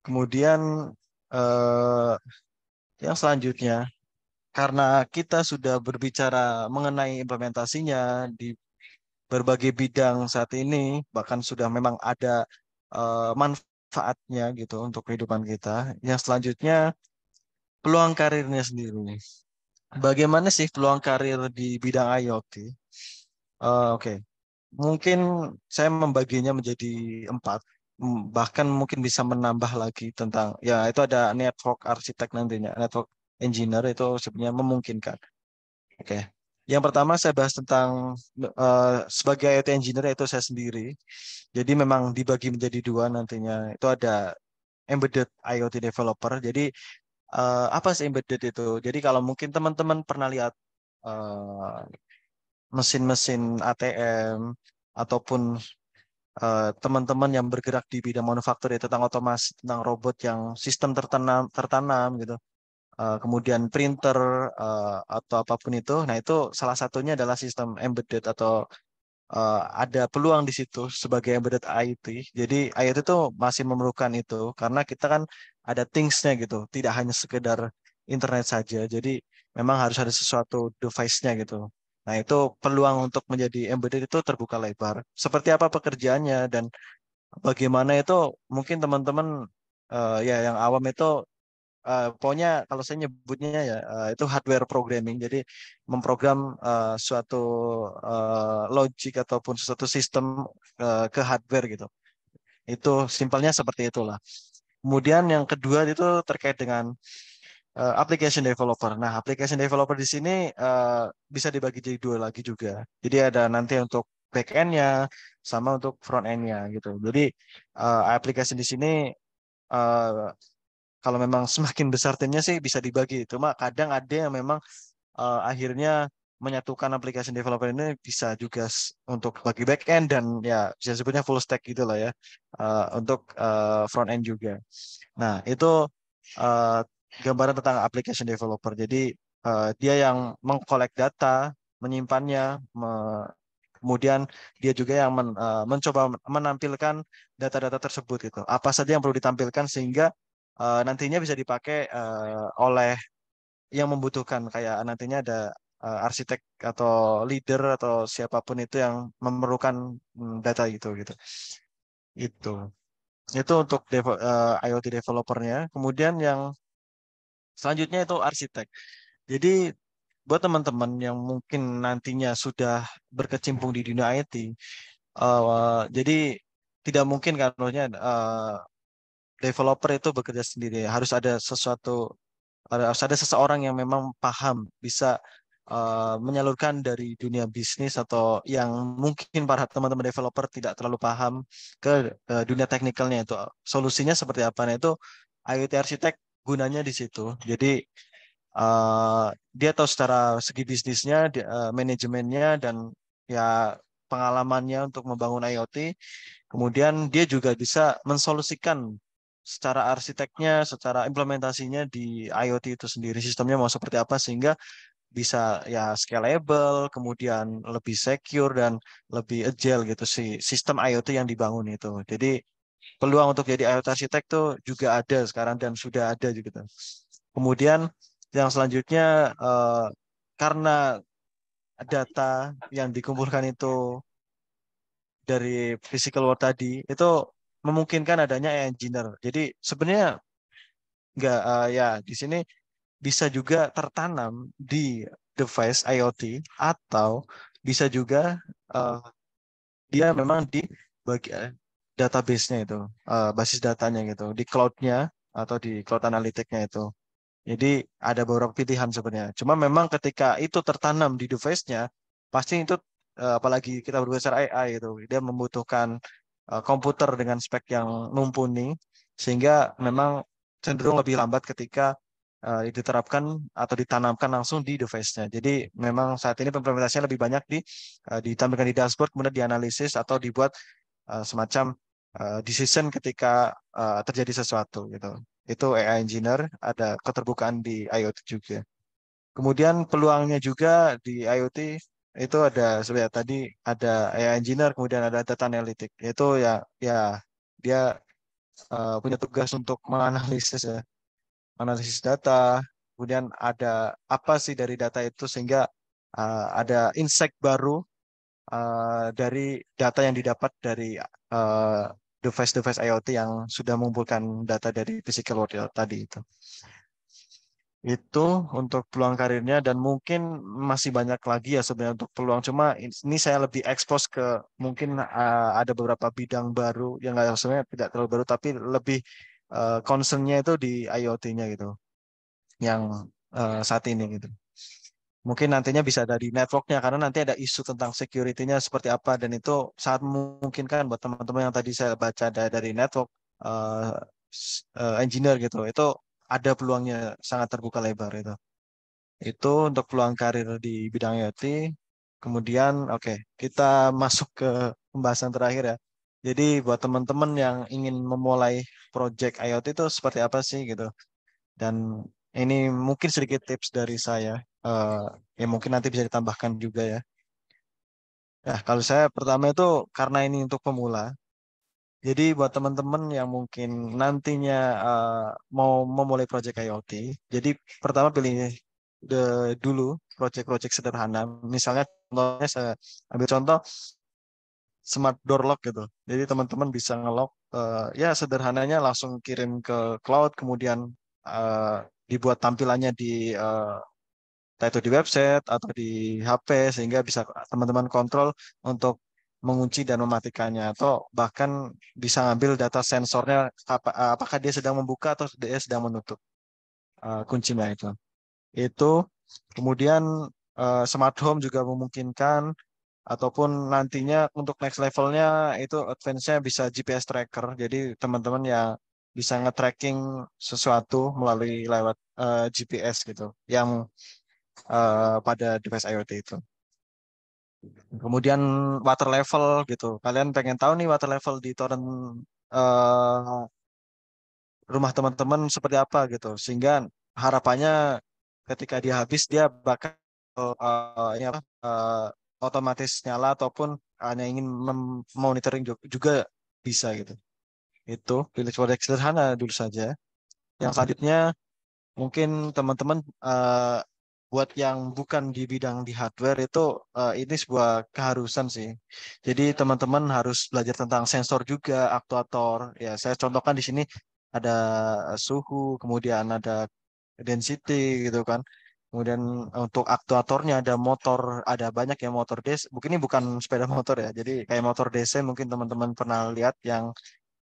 Kemudian eh, yang selanjutnya, karena kita sudah berbicara mengenai implementasinya di berbagai bidang saat ini, bahkan sudah memang ada manfaatnya gitu untuk kehidupan kita. Yang selanjutnya, peluang karirnya sendiri. Bagaimana sih peluang karir di bidang IoT? Oke, mungkin saya membaginya menjadi 4. Bahkan mungkin bisa menambah lagi tentang, ya itu ada network architect nantinya, network engineer itu sebenarnya memungkinkan. Oke. Yang pertama saya bahas tentang sebagai IoT engineer yaitu saya sendiri. Jadi memang dibagi menjadi 2 nantinya. Itu ada embedded IoT developer. Jadi apa sih embedded itu? Jadi kalau mungkin teman-teman pernah lihat eh, mesin-mesin ATM ataupun teman-teman yang bergerak di bidang manufaktur ya tentang otomasi, tentang robot yang sistem tertanam tertanam gitu. Kemudian printer atau apapun itu. Nah, itu salah satunya adalah sistem embedded atau ada peluang di situ sebagai embedded IoT. Jadi IoT itu masih memerlukan itu karena kita kan ada things-nya gitu, tidak hanya sekedar internet saja. Jadi memang harus ada sesuatu device-nya gitu. Nah, itu peluang untuk menjadi embedded itu terbuka lebar. Seperti apa pekerjaannya dan bagaimana itu mungkin teman-teman ya yang awam itu pokoknya kalau saya nyebutnya ya itu hardware programming. Jadi memprogram suatu logic ataupun suatu sistem ke hardware gitu. Itu simpelnya seperti itulah. Kemudian yang kedua itu terkait dengan application developer. Nah, application developer di sini bisa dibagi jadi 2 lagi juga. Jadi ada nanti untuk back end-nya sama untuk front end-nya gitu. Jadi aplikasi di sini eh, kalau memang semakin besar timnya sih bisa dibagi. Cuma kadang ada yang memang akhirnya menyatukan aplikasi developer ini bisa juga untuk bagi back end dan ya bisa sebutnya full stack gitu lah ya untuk front end juga. Nah itu uh, gambaran tentang application developer. Jadi dia yang mengkolek data, menyimpannya, kemudian dia juga yang mencoba menampilkan data-data tersebut gitu. Apa saja yang perlu ditampilkan sehingga nantinya bisa dipakai oleh yang membutuhkan kayak nantinya ada arsitek atau leader atau siapapun itu yang memerlukan data itu gitu. Itu. Itu untuk IoT developernya. Kemudian yang selanjutnya itu arsitek. Jadi buat teman-teman yang mungkin nantinya sudah berkecimpung di dunia IT, jadi tidak mungkin kan maksudnya developer itu bekerja sendiri. Harus ada seseorang yang memang paham, bisa menyalurkan dari dunia bisnis atau yang mungkin para teman-teman developer tidak terlalu paham ke dunia teknikalnya itu. Solusinya seperti apa? Nah, itu IoT arsitek gunanya di situ. Jadi eh, dia tahu secara segi bisnisnya, manajemennya dan ya pengalamannya untuk membangun IoT. Kemudian dia juga bisa mensolusikan secara arsiteknya, secara implementasinya di IoT itu sendiri sistemnya mau seperti apa sehingga bisa ya scalable, kemudian lebih secure dan lebih agile gitu sih sistem IoT yang dibangun itu. Jadi peluang untuk jadi IoT arsitek tuh juga ada sekarang dan sudah ada gitu. Kemudian yang selanjutnya karena data yang dikumpulkan itu dari physical world tadi itu memungkinkan adanya AI engineer. Jadi sebenarnya nggak ya di sini bisa juga tertanam di device IoT atau bisa juga eh, dia memang di bagian database-nya itu, basis datanya gitu, di cloud-nya atau di cloud analytic-nya itu. Jadi ada beberapa pilihan sebenarnya. Cuma memang ketika itu tertanam di device-nya, pasti itu apalagi kita berbicara AI itu, dia membutuhkan komputer dengan spek yang mumpuni, sehingga memang cenderung lebih lambat ketika diterapkan atau ditanamkan langsung di device-nya. Jadi memang saat ini implementasinya lebih banyak ditampilkan di dashboard, kemudian dianalisis atau dibuat semacam decision ketika terjadi sesuatu gitu. Itu AI engineer, ada keterbukaan di IoT juga. Kemudian peluangnya juga di IoT itu ada sebenarnya tadi ada AI engineer, kemudian ada data analytic. Itu ya ya dia punya tugas untuk menganalisis ya, analisis data. Kemudian ada apa sih dari data itu sehingga ada insight baru dari data yang didapat dari device-device IoT yang sudah mengumpulkan data dari physical world ya, tadi itu. Itu untuk peluang karirnya dan mungkin masih banyak lagi ya sebenarnya untuk peluang. Cuma ini saya lebih expose ke mungkin ada beberapa bidang baru yang nggak sebenarnya tidak terlalu baru tapi lebih concernnya itu di IoT-nya gitu, yang saat ini gitu. Mungkin nantinya bisa dari networknya karena nanti ada isu tentang security-nya seperti apa dan itu sangat memungkinkan buat teman-teman yang tadi saya baca dari network eh, engineer gitu. Itu ada peluangnya sangat terbuka lebar itu. Itu untuk peluang karir di bidang IoT. Kemudian, oke, kita masuk ke pembahasan terakhir ya. Jadi buat teman-teman yang ingin memulai project IoT itu seperti apa sih gitu. Dan ini mungkin sedikit tips dari saya. Eh, ya mungkin nanti bisa ditambahkan juga ya. Nah, kalau saya pertama itu karena ini untuk pemula. Jadi buat teman-teman yang mungkin nantinya mau memulai project IoT, jadi pertama pilih dulu project-project sederhana. Misalnya contohnya saya ambil contoh smart door lock gitu. Jadi teman-teman bisa ngelock ya sederhananya langsung kirim ke cloud, kemudian eh, dibuat tampilannya di entah itu di website atau di HP sehingga bisa teman-teman kontrol untuk mengunci dan mematikannya atau bahkan bisa ngambil data sensornya apakah dia sedang membuka atau dia sedang menutup kuncinya itu. Itu kemudian smart home juga memungkinkan ataupun nantinya untuk next levelnya itu advance-nya bisa GPS tracker. Jadi teman-teman yang bisa nge-tracking sesuatu melalui lewat GPS gitu yang pada device IoT itu. Kemudian water level gitu. Kalian pengen tahu nih water level di torrent eh, rumah teman-teman seperti apa gitu. Sehingga harapannya ketika dia habis dia bakal ini apa otomatis nyala ataupun hanya ingin monitoring juga bisa gitu. Itu pilih project sederhana dulu saja. Yang selanjutnya mungkin teman-teman buat yang bukan di bidang di hardware itu ini sebuah keharusan sih. Jadi teman-teman harus belajar tentang sensor juga, aktuator. Ya, saya contohkan di sini ada suhu, kemudian ada density gitu kan. Kemudian untuk aktuatornya ada motor, ada banyak yang motor DC. Mungkin ini bukan sepeda motor ya. Jadi kayak motor DC mungkin teman-teman pernah lihat yang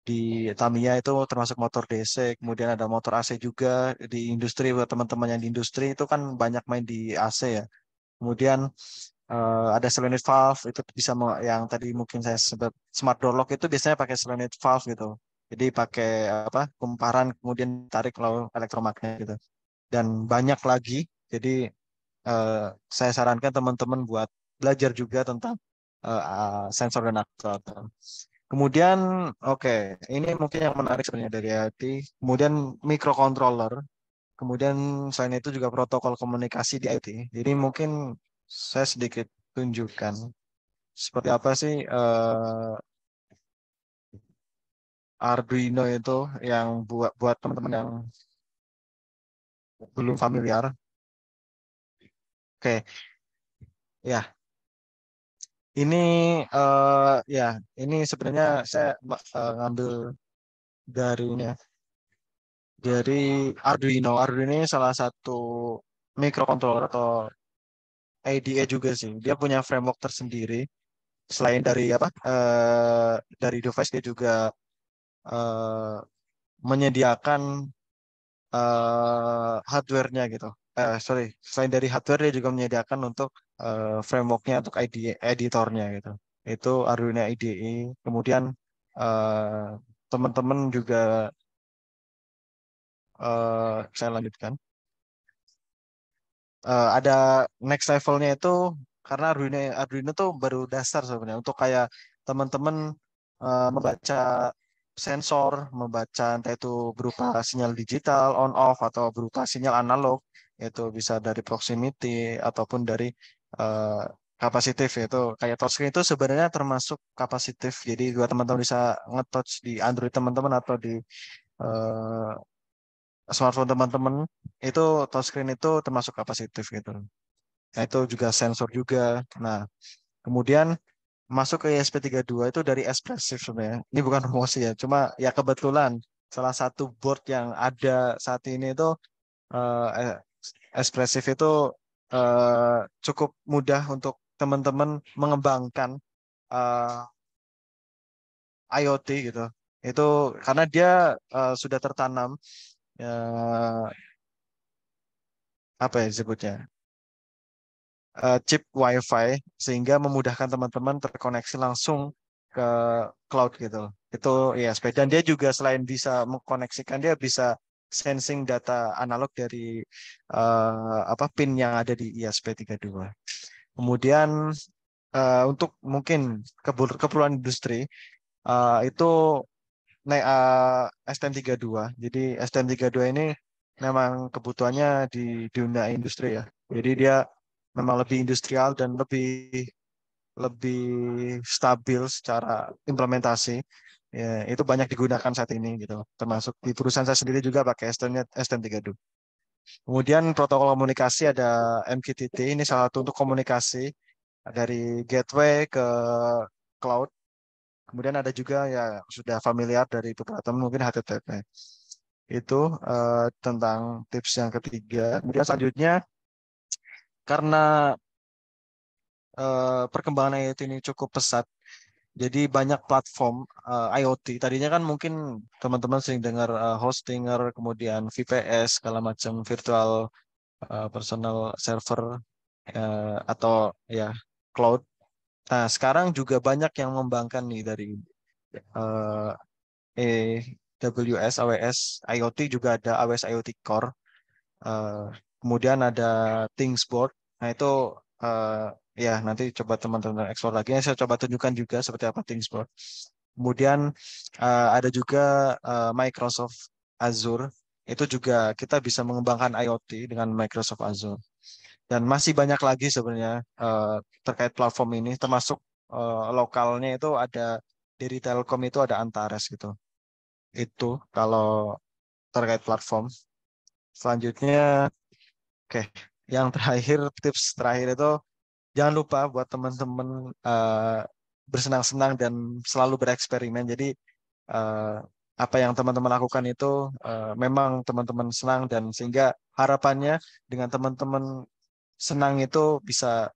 di Tamiya itu termasuk motor DC, kemudian ada motor AC juga di industri buat teman-teman yang di industri itu kan banyak main di AC ya. Kemudian ada solenoid valve itu bisa yang tadi mungkin saya sebut smart door lock itu biasanya pakai solenoid valve gitu. Jadi pakai apa kumparan kemudian tarik lalu elektromagnet gitu. Dan banyak lagi. Jadi eh, saya sarankan teman-teman buat belajar juga tentang sensor dan aktuator. Kemudian, oke, ini mungkin yang menarik sebenarnya dari IoT. Kemudian microcontroller. Kemudian selain itu juga protokol komunikasi di IoT. Jadi mungkin saya sedikit tunjukkan seperti apa sih Arduino itu yang buat buat teman-teman yang belum familiar. Oke, ya. Ini ya, ini sebenarnya saya ngambil dari ini ya, dari Arduino. Arduino ini salah satu microcontroller atau IDE juga sih. Dia punya framework tersendiri. Selain dari apa? Dari device dia juga eh, menyediakan hardware-nya gitu. Sorry, selain dari hardware dia juga menyediakan untuk framework-nya untuk IDE, editornya gitu. Itu Arduino IDE. Kemudian eh, teman-teman juga saya lanjutkan. Ada next levelnya itu karena Arduino tuh baru dasar sebenarnya untuk kayak teman-teman membaca sensor, membaca entah itu berupa sinyal digital on off atau berupa sinyal analog, itu bisa dari proximity ataupun dari eh, kapasitif, yaitu kayak touchscreen itu sebenarnya termasuk kapasitif. Jadi buat teman-teman bisa nge-touch di Android teman-teman atau di eh, smartphone teman-teman, itu touchscreen itu termasuk kapasitif gitu. Nah, itu juga sensor juga. Nah, kemudian masuk ke ESP32 itu dari espresif sebenarnya. Ini bukan promosi ya, cuma ya kebetulan salah satu board yang ada saat ini itu eh, espresif itu cukup mudah untuk teman-teman mengembangkan eh, IoT gitu. Itu karena dia sudah tertanam eh, apa ya disebutnya? Chip WiFi sehingga memudahkan teman-teman terkoneksi langsung ke cloud gitu. Itu ya dan dia juga selain bisa mengkoneksikan dia bisa sensing data analog dari apa pin yang ada di ISP32. Kemudian untuk mungkin keperluan industri itu naik STM32. Jadi STM32 ini memang kebutuhannya di dunia industri ya. Jadi dia memang lebih industrial dan lebih lebih stabil secara implementasi. Ya, itu banyak digunakan saat ini gitu. Termasuk di perusahaan saya sendiri juga pakai STM32. Kemudian protokol komunikasi ada MQTT, ini salah satu untuk komunikasi dari gateway ke cloud. Kemudian ada juga ya sudah familiar dari beberapa teman mungkin HTTP. Itu tentang tips yang ketiga. Kemudian selanjutnya karena perkembangan IoT ini cukup pesat, jadi banyak platform IoT. Tadinya kan mungkin teman-teman sering dengar Hostinger, kemudian VPS, segala macam virtual personal server atau ya cloud. Nah, sekarang juga banyak yang mengembangkan nih dari eh, AWS, AWS IoT juga ada AWS IoT Core. Eh, Kemudian ada Thingsboard. Nah itu eh, ya nanti coba teman-teman explore lagi. Saya coba tunjukkan juga seperti apa Thingsboard. Kemudian ada juga Microsoft Azure. Itu juga kita bisa mengembangkan IoT dengan Microsoft Azure. Dan masih banyak lagi sebenarnya terkait platform ini, termasuk lokalnya itu ada dari Telkom itu ada Antares gitu. Itu kalau terkait platform. Selanjutnya, oke, yang terakhir, tips terakhir itu jangan lupa buat teman-teman bersenang-senang dan selalu bereksperimen. Jadi eh, apa yang teman-teman lakukan itu memang teman-teman senang dan sehingga harapannya dengan teman-teman senang itu bisa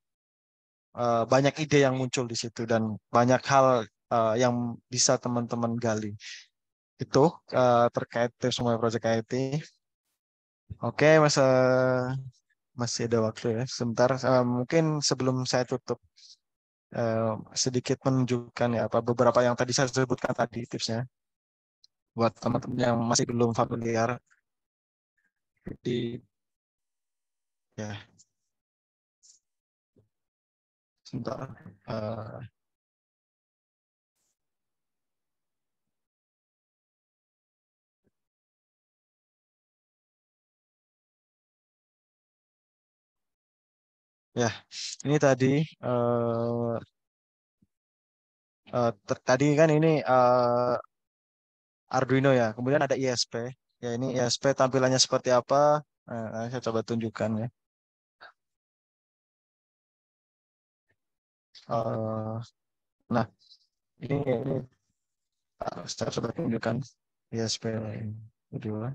banyak ide yang muncul di situ dan banyak hal yang bisa teman-teman gali. Itu terkait tips semua project IT. Oke, Mas, masih ada waktu ya. Sebentar, mungkin sebelum saya tutup eh, sedikit menunjukkan ya apa beberapa yang tadi saya sebutkan tadi tipsnya buat teman-teman yang masih belum familiar. Jadi ya sebentar. Eh, ya, ini tadi eh, tadi kan ini Arduino ya. Kemudian ada ISP. Ya ini ISP tampilannya seperti apa? Saya coba tunjukkan ya. Eh, nah, ini saya coba tunjukkan ISP kedua.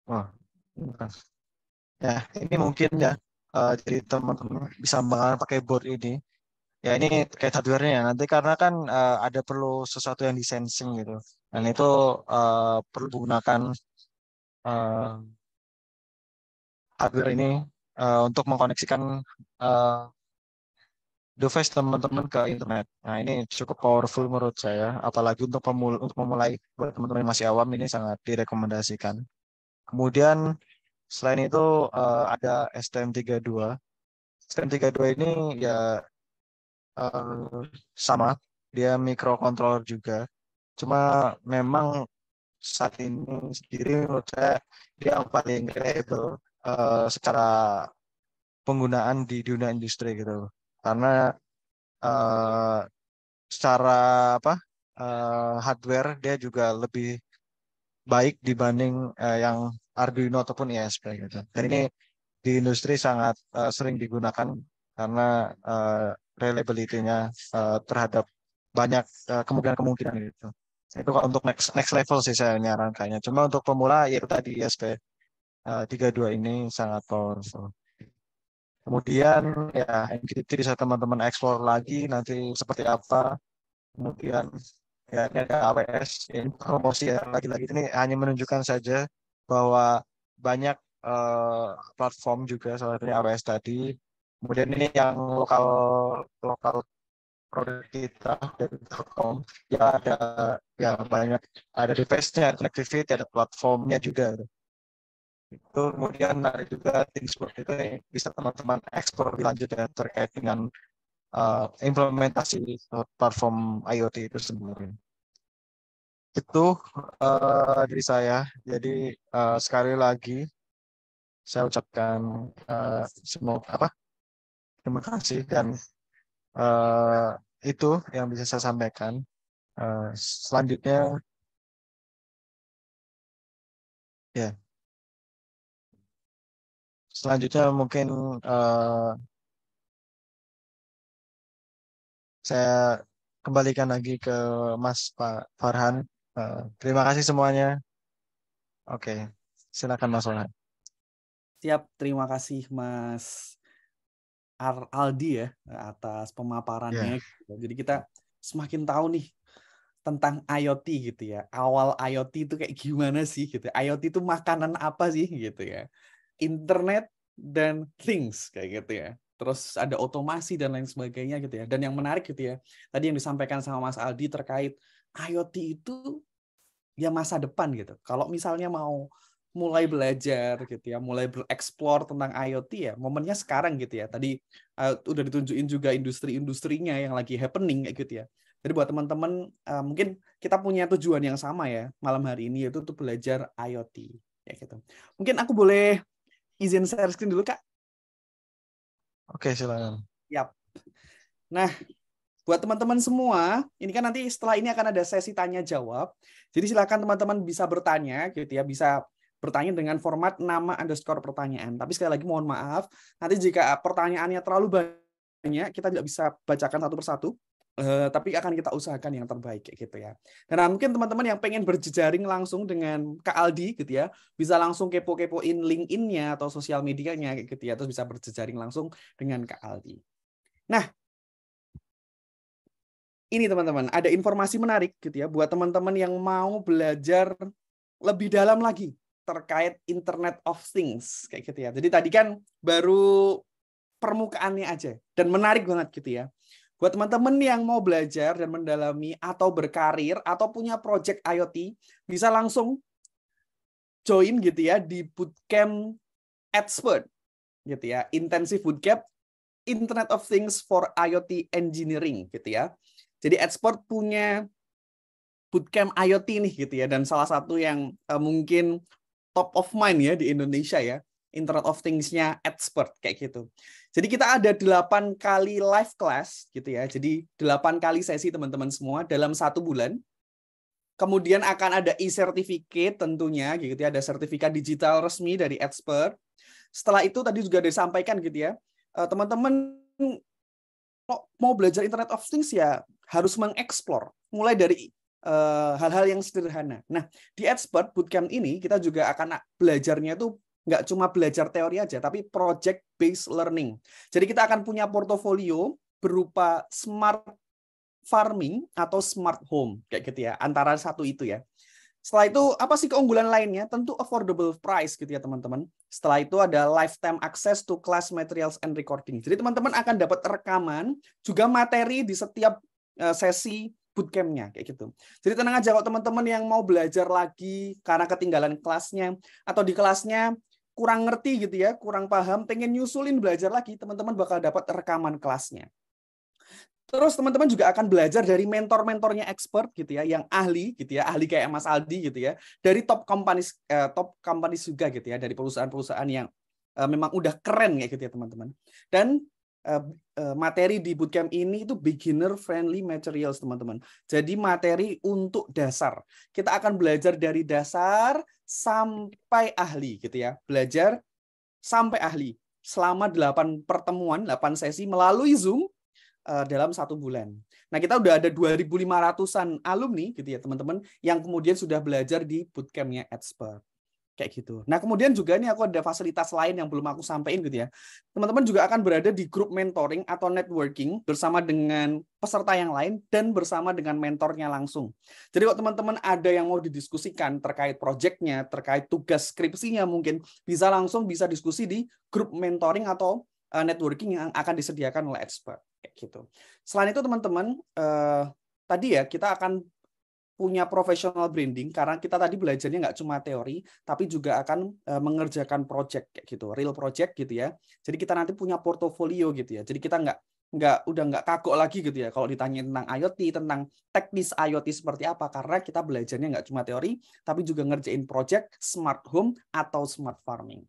Wah, ini kan. Ya, ini mungkin ya. Jadi teman-teman bisa menggunakan pakai board ini. Ya ini kayak hardware-nya ya. Nanti karena kan ada perlu sesuatu yang disensing gitu. Dan itu perlu menggunakan eh, hardware ini untuk mengkoneksikan eh, device teman-teman ke internet. Nah ini cukup powerful menurut saya. Apalagi untuk memulai buat teman-teman yang masih awam ini sangat direkomendasikan. Kemudian selain itu ada STM32. STM32 ini ya sama, dia microcontroller juga. Cuma memang saat ini sendiri menurut saya dia yang paling reliable secara penggunaan di dunia industri gitu. Karena eh, secara apa hardware dia juga lebih baik dibanding yang Arduino ataupun ISP gitu. Dan ini di industri sangat sering digunakan karena reliability-nya terhadap banyak kemungkinan-kemungkinan gitu. Itu kalau untuk next next level sih saya nyarankannya. Cuma untuk pemula ya itu tadi ISP 32 ini sangat powerful. Kemudian ya MQTT bisa teman-teman explore lagi nanti seperti apa. Kemudian ya ini ada AWS, ini promosi ya lagi-lagi ini hanya menunjukkan saja bahwa banyak eh, platform juga salah satunya AWS tadi. Kemudian ini yang lokal lokal produk kita dari Telkom ya ada ya banyak ada device-nya, ada connectivity, ada platformnya juga. Itu kemudian ada juga things seperti itu yang bisa teman-teman eksplor lebih lanjut ya terkait dengan implementasi platform IoT itu sendiri. Itu dari saya. Jadi sekali lagi saya ucapkan semoga apa terima kasih dan eh, itu yang bisa saya sampaikan. Selanjutnya ya selanjutnya mungkin eh, saya kembalikan lagi ke Mas Pak Farhan. Terima kasih semuanya. Oke, silakan Mas Farhan.
Siap, terima kasih Mas Aldi ya atas pemaparannya.
Ya,
Jadi kita semakin tahu nih tentang IoT gitu ya. Awal IoT itu kayak gimana sih gitu. IoT itu makanan apa sih gitu ya. Internet dan things kayak gitu ya. Terus ada otomasi dan lain sebagainya gitu ya. Dan yang menarik gitu ya, tadi yang disampaikan sama Mas Aldi terkait IoT itu ya masa depan gitu. Kalau misalnya mau mulai belajar gitu ya, mulai bereksplor tentang IoT ya, momennya sekarang gitu ya. Tadi udah ditunjukin juga industri-industrinya yang lagi happening kayak gitu ya. Jadi buat teman-teman mungkin kita punya tujuan yang sama ya malam hari ini yaitu untuk belajar IoT ya gitu. Mungkin aku boleh izin share screen dulu Kak.
oke silakan.
Yap. Nah, buat teman-teman semua, ini kan nanti setelah ini akan ada sesi tanya jawab. Jadi silakan teman-teman bisa bertanya gitu ya, bisa bertanya dengan format nama underscore pertanyaan. Tapi sekali lagi mohon maaf, nanti jika pertanyaannya terlalu banyak, kita tidak bisa bacakan satu persatu. Tapi akan kita usahakan yang terbaik kayak gitu ya. Dan mungkin teman-teman yang pengen berjejaring langsung dengan Kak Aldi gitu ya, bisa langsung kepo-kepoin LinkedIn-nya atau sosial medianya gitu ya, terus bisa berjejaring langsung dengan Kak Aldi. Nah, ini teman-teman, ada informasi menarik gitu ya buat teman-teman yang mau belajar lebih dalam lagi terkait Internet of Things kayak gitu ya. Jadi tadi kan baru permukaannya aja dan menarik banget gitu ya. Buat teman-teman yang mau belajar dan mendalami atau berkarir atau punya project IoT, bisa langsung join gitu ya di bootcamp expert gitu ya. Intensive bootcamp Internet of Things for IoT Engineering gitu ya. Jadi expert punya bootcamp IoT nih gitu ya, dan salah satu yang mungkin top of mind ya di Indonesia ya, Internet of Things-nya expert kayak gitu. Jadi kita ada 8 kali live class gitu ya. Jadi 8 kali sesi teman-teman semua dalam 1 bulan. Kemudian akan ada e-certificate tentunya gitu ya, ada sertifikat digital resmi dari expert. Setelah itu tadi juga disampaikan gitu ya, teman-teman kalau mau belajar Internet of Things ya harus mengeksplor, mulai dari hal-hal yang sederhana. Nah, di Expert Bootcamp ini kita juga akan belajarnya itu nggak cuma belajar teori aja, tapi project based learning. Jadi kita akan punya portofolio berupa smart farming atau smart home kayak gitu ya, antara satu itu ya. Setelah itu apa sih keunggulan lainnya? Tentu affordable price gitu ya teman-teman. Setelah itu ada lifetime access to class materials and recording. Jadi teman-teman akan dapat rekaman, juga materi di setiap sesi bootcampnya kayak gitu. Jadi tenang aja kalau teman-teman yang mau belajar lagi karena ketinggalan kelasnya atau di kelasnya kurang ngerti gitu ya, kurang paham, pengen nyusulin belajar lagi, teman-teman bakal dapat rekaman kelasnya. Terus teman-teman juga akan belajar dari mentor-mentornya expert gitu ya, yang ahli gitu ya, ahli kayak Mas Aldi gitu ya, dari top companies juga gitu ya, dari perusahaan-perusahaan yang memang udah keren kayak gitu ya teman-teman. Dan materi di bootcamp ini itu beginner friendly materials teman-teman. Jadi materi untuk dasar. Kita akan belajar dari dasar sampai ahli gitu ya. Belajar sampai ahli selama 8 pertemuan, 8 sesi melalui Zoom dalam 1 bulan. Nah, kita udah ada 2.500-an alumni gitu ya teman-teman yang kemudian sudah belajar di bootcampnya Expert. Kayak gitu. Nah, kemudian juga ini aku ada fasilitas lain yang belum aku sampaikan gitu ya. Teman-teman juga akan berada di grup mentoring atau networking bersama dengan peserta yang lain dan bersama dengan mentornya langsung. Jadi kalau teman-teman ada yang mau didiskusikan terkait proyeknya, terkait tugas skripsinya mungkin bisa diskusi di grup mentoring atau networking yang akan disediakan oleh Expert. Kayak gitu. Selain itu teman-teman, tadi ya kita akan punya professional branding karena kita tadi belajarnya nggak cuma teori tapi juga akan mengerjakan project kayak gitu, real project gitu ya. Jadi kita nanti punya portofolio gitu ya. Jadi kita udah nggak kagok lagi gitu ya kalau ditanya tentang IoT, tentang teknis IoT seperti apa, karena kita belajarnya nggak cuma teori tapi juga ngerjain project smart home atau smart farming.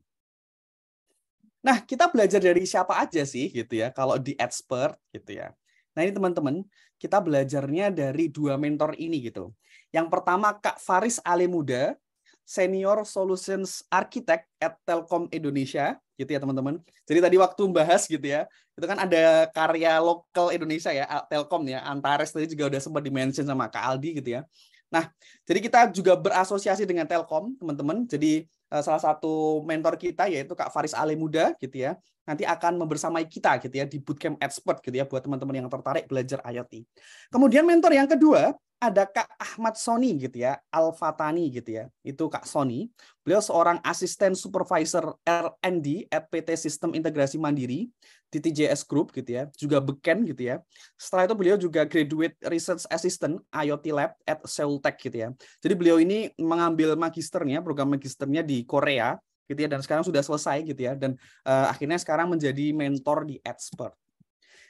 Nah, kita belajar dari siapa aja sih gitu ya kalau di Expert gitu ya. Nah, ini teman-teman, kita belajarnya dari 2 mentor ini gitu. Yang pertama Kak Faris Alemuda, Senior Solutions Architect at Telkom Indonesia, gitu ya teman-teman. Jadi tadi waktu bahas gitu ya, itu kan ada karya lokal Indonesia ya, Telkom ya, Antares tadi juga udah sempat di-mention sama Kak Aldi gitu ya. Nah, jadi kita juga berasosiasi dengan Telkom, teman-teman. Jadi salah satu mentor kita yaitu Kak Faris Alemuda gitu ya, nanti akan membersamai kita gitu ya di Bootcamp Expert gitu ya buat teman-teman yang tertarik belajar IoT. Kemudian mentor yang kedua ada Kak Ahmad Soni gitu ya, Al-Fatani gitu ya. Itu Kak Soni. Beliau seorang asisten supervisor R&D at PT Sistem Integrasi Mandiri di TJS Group gitu ya, juga beken gitu ya. Setelah itu beliau juga graduate research assistant IoT Lab at Seoul Tech gitu ya. Jadi beliau ini mengambil magisternya, program magisternya di Korea gitu ya, dan sekarang sudah selesai gitu ya, dan akhirnya sekarang menjadi mentor di Expert.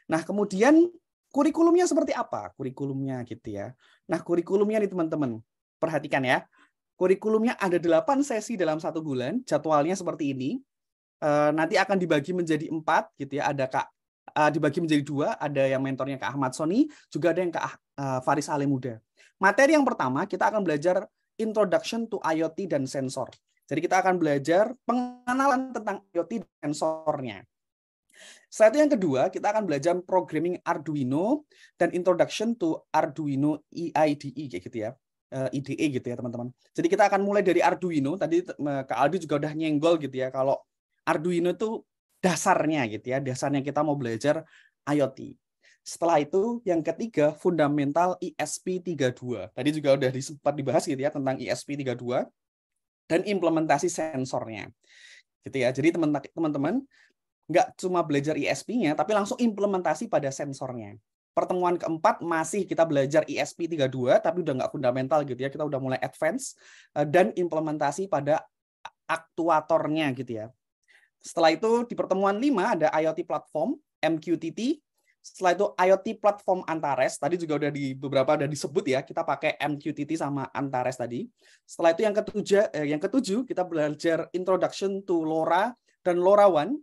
Nah, kemudian kurikulumnya seperti apa? Kurikulumnya gitu ya. Nah, kurikulumnya nih teman-teman, perhatikan ya. Kurikulumnya ada 8 sesi dalam 1 bulan, jadwalnya seperti ini. Nanti akan dibagi menjadi 4 gitu ya. Ada dibagi menjadi 2, ada yang mentornya Kak Ahmad Soni, juga ada yang Kak Faris Alemuda. Materi yang pertama kita akan belajar Introduction to IoT dan Sensor. Jadi kita akan belajar pengenalan tentang IoT dan sensornya. Setelah itu yang kedua, kita akan belajar programming Arduino dan Introduction to Arduino IDE kayak gitu ya. IDE gitu ya teman-teman. Jadi kita akan mulai dari Arduino. Tadi Kak Aldi juga udah nyenggol gitu ya kalau Arduino itu dasarnya gitu ya. Dasarnya kita mau belajar IoT. Setelah itu yang ketiga fundamental ESP32. Tadi juga udah sempat dibahas gitu ya tentang ESP32 dan implementasi sensornya. Gitu ya. Jadi teman-teman nggak cuma belajar ISP-nya, tapi langsung implementasi pada sensornya. Pertemuan keempat masih kita belajar ESP32, tapi udah nggak fundamental gitu ya, kita udah mulai advance, dan implementasi pada aktuatornya gitu ya. Setelah itu di pertemuan 5 ada IoT Platform, MQTT. Setelah itu IoT Platform Antares, tadi juga udah di beberapa udah disebut ya, kita pakai MQTT sama Antares tadi. Setelah itu yang ketujuh kita belajar Introduction to LoRa dan LoRaWAN,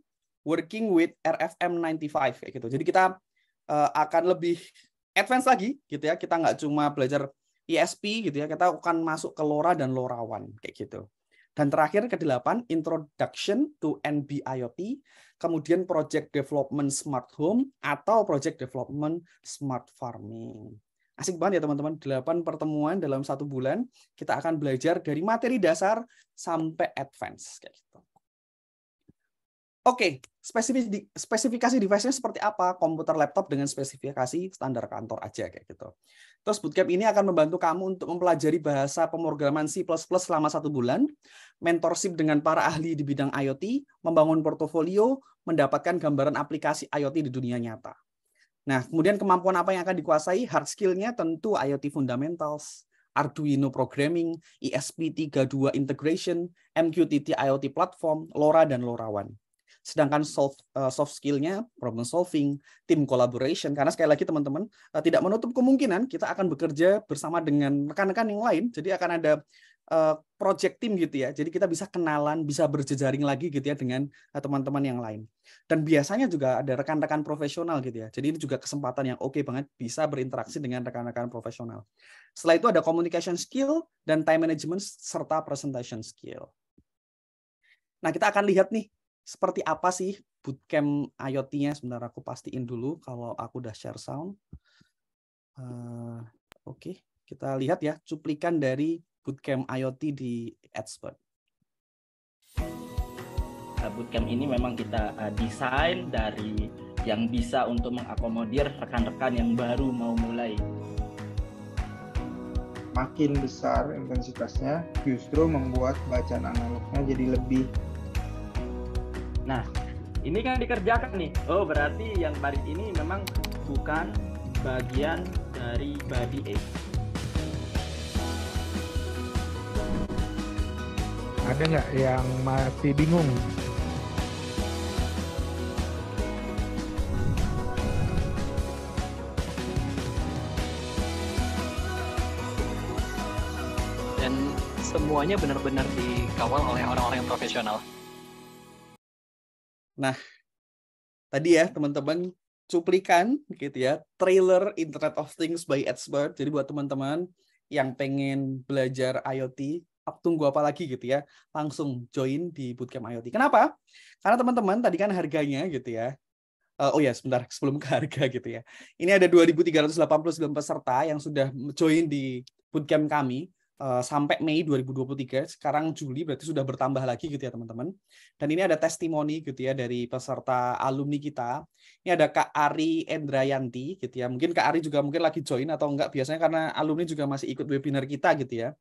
working with RFM95 kayak gitu. Jadi kita akan lebih advance lagi gitu ya. Kita nggak cuma belajar ISP gitu ya, kita akan masuk ke LoRa dan LoRaWAN kayak gitu. Dan terakhir ke-8, Introduction to NB IoT, kemudian Project Development Smart Home, atau Project Development Smart Farming. Asik banget ya teman-teman, 8 pertemuan dalam 1 bulan, kita akan belajar dari materi dasar sampai advance. Kayak gitu. Oke, spesifikasi device-nya seperti apa? Komputer laptop dengan spesifikasi standar kantor aja kayak gitu. Terus bootcamp ini akan membantu kamu untuk mempelajari bahasa pemrograman C++ selama 1 bulan, mentorship dengan para ahli di bidang IoT, membangun portofolio, mendapatkan gambaran aplikasi IoT di dunia nyata. Nah, kemudian kemampuan apa yang akan dikuasai? Hard skill-nya tentu IoT fundamentals, Arduino programming, ESP32 integration, MQTT IoT platform, LoRa dan LoRaWAN. Sedangkan soft skill-nya problem solving, team collaboration, karena sekali lagi teman-teman tidak menutup kemungkinan kita akan bekerja bersama dengan rekan-rekan yang lain, jadi akan ada project team gitu ya, jadi kita bisa kenalan, bisa berjejaring lagi gitu ya dengan teman-teman yang lain. Dan biasanya juga ada rekan-rekan profesional gitu ya, jadi ini juga kesempatan yang oke banget bisa berinteraksi dengan rekan-rekan profesional. Setelah itu ada communication skill dan time management serta presentation skill. Nah, kita akan lihat nih seperti apa sih bootcamp IoT-nya. Sebentar aku pastiin dulu kalau aku udah share sound. Oke, kita lihat ya cuplikan dari bootcamp IoT di Expert.
Bootcamp ini memang kita desain dari yang bisa untuk mengakomodir rekan-rekan yang baru mau mulai.
Makin besar intensitasnya justru membuat bacaan analognya jadi lebih.
Nah, ini kan dikerjakan nih. Oh, berarti yang baris ini memang bukan bagian dari body A.
Ada nggak yang masih bingung?
Dan semuanya benar-benar dikawal oleh orang-orang yang profesional.
Nah, tadi ya teman-teman cuplikan gitu ya, trailer Internet of Things by Expert. Jadi buat teman-teman yang pengen belajar IoT, tunggu apa lagi gitu ya, langsung join di bootcamp IoT. Kenapa? Karena teman-teman tadi kan harganya gitu ya. Oh ya, sebentar sebelum ke harga gitu ya. Ini ada 2.389 peserta yang sudah join di bootcamp kami. Sampai Mei 2023, sekarang Juli berarti sudah bertambah lagi gitu ya teman-teman. Dan ini ada testimoni gitu ya dari peserta alumni kita. Ini ada Kak Ari Endrayanti gitu ya. Mungkin Kak Ari juga mungkin lagi join atau enggak, biasanya karena alumni juga masih ikut webinar kita gitu ya.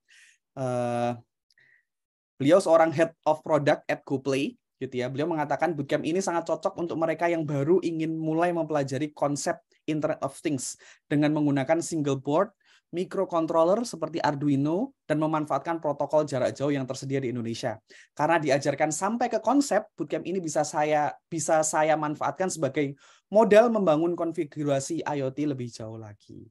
Beliau seorang Head of Product at GoPlay gitu ya. Beliau mengatakan bootcamp ini sangat cocok untuk mereka yang baru ingin mulai mempelajari konsep Internet of Things dengan menggunakan single board, microcontroller seperti Arduino, dan memanfaatkan protokol jarak jauh yang tersedia di Indonesia. Karena diajarkan sampai ke konsep, bootcamp ini bisa saya manfaatkan sebagai modal membangun konfigurasi IoT lebih jauh lagi.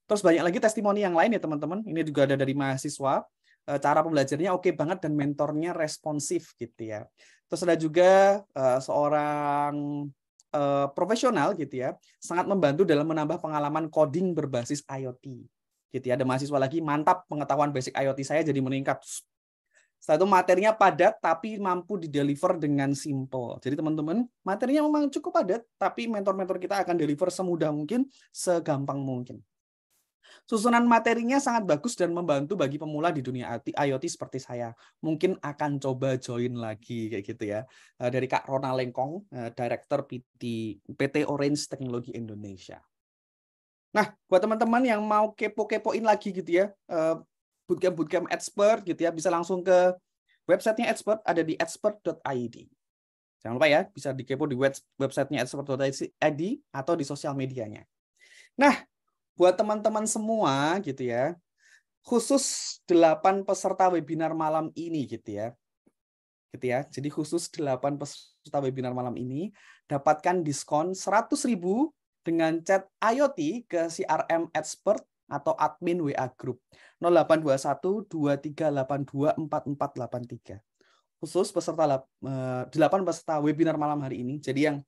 Terus banyak lagi testimoni yang lain ya teman-teman. Ini juga ada dari mahasiswa. Cara pembelajarannya oke banget dan mentornya responsif gitu ya. Terus ada juga seorang profesional gitu ya, sangat membantu dalam menambah pengalaman coding berbasis IoT. Gitu ya. Ada mahasiswa lagi, mantap pengetahuan basic IoT saya jadi meningkat. Setelah itu materinya padat tapi mampu dideliver dengan simple. Jadi teman-teman, materinya memang cukup padat tapi mentor-mentor kita akan deliver semudah mungkin, segampang mungkin. Susunan materinya sangat bagus dan membantu bagi pemula di dunia IoT seperti saya. Mungkin akan coba join lagi kayak gitu ya. Dari Kak Rona Lengkong, Director PT Orange Teknologi Indonesia. Nah, buat teman-teman yang mau kepo-kepoin lagi gitu ya, bootcamp Expert gitu ya, bisa langsung ke websitenya Expert, ada di expert.id. Jangan lupa ya, bisa dikepo di websitenya expert.id atau di sosial medianya. Nah, buat teman-teman semua gitu ya, khusus 8 peserta webinar malam ini gitu ya. Jadi khusus 8 peserta webinar malam ini dapatkan diskon 100.000 dengan chat IoT ke CRM Expert atau admin WA Group 0821 2382 4483. Khusus peserta 8 peserta webinar malam hari ini. Jadi yang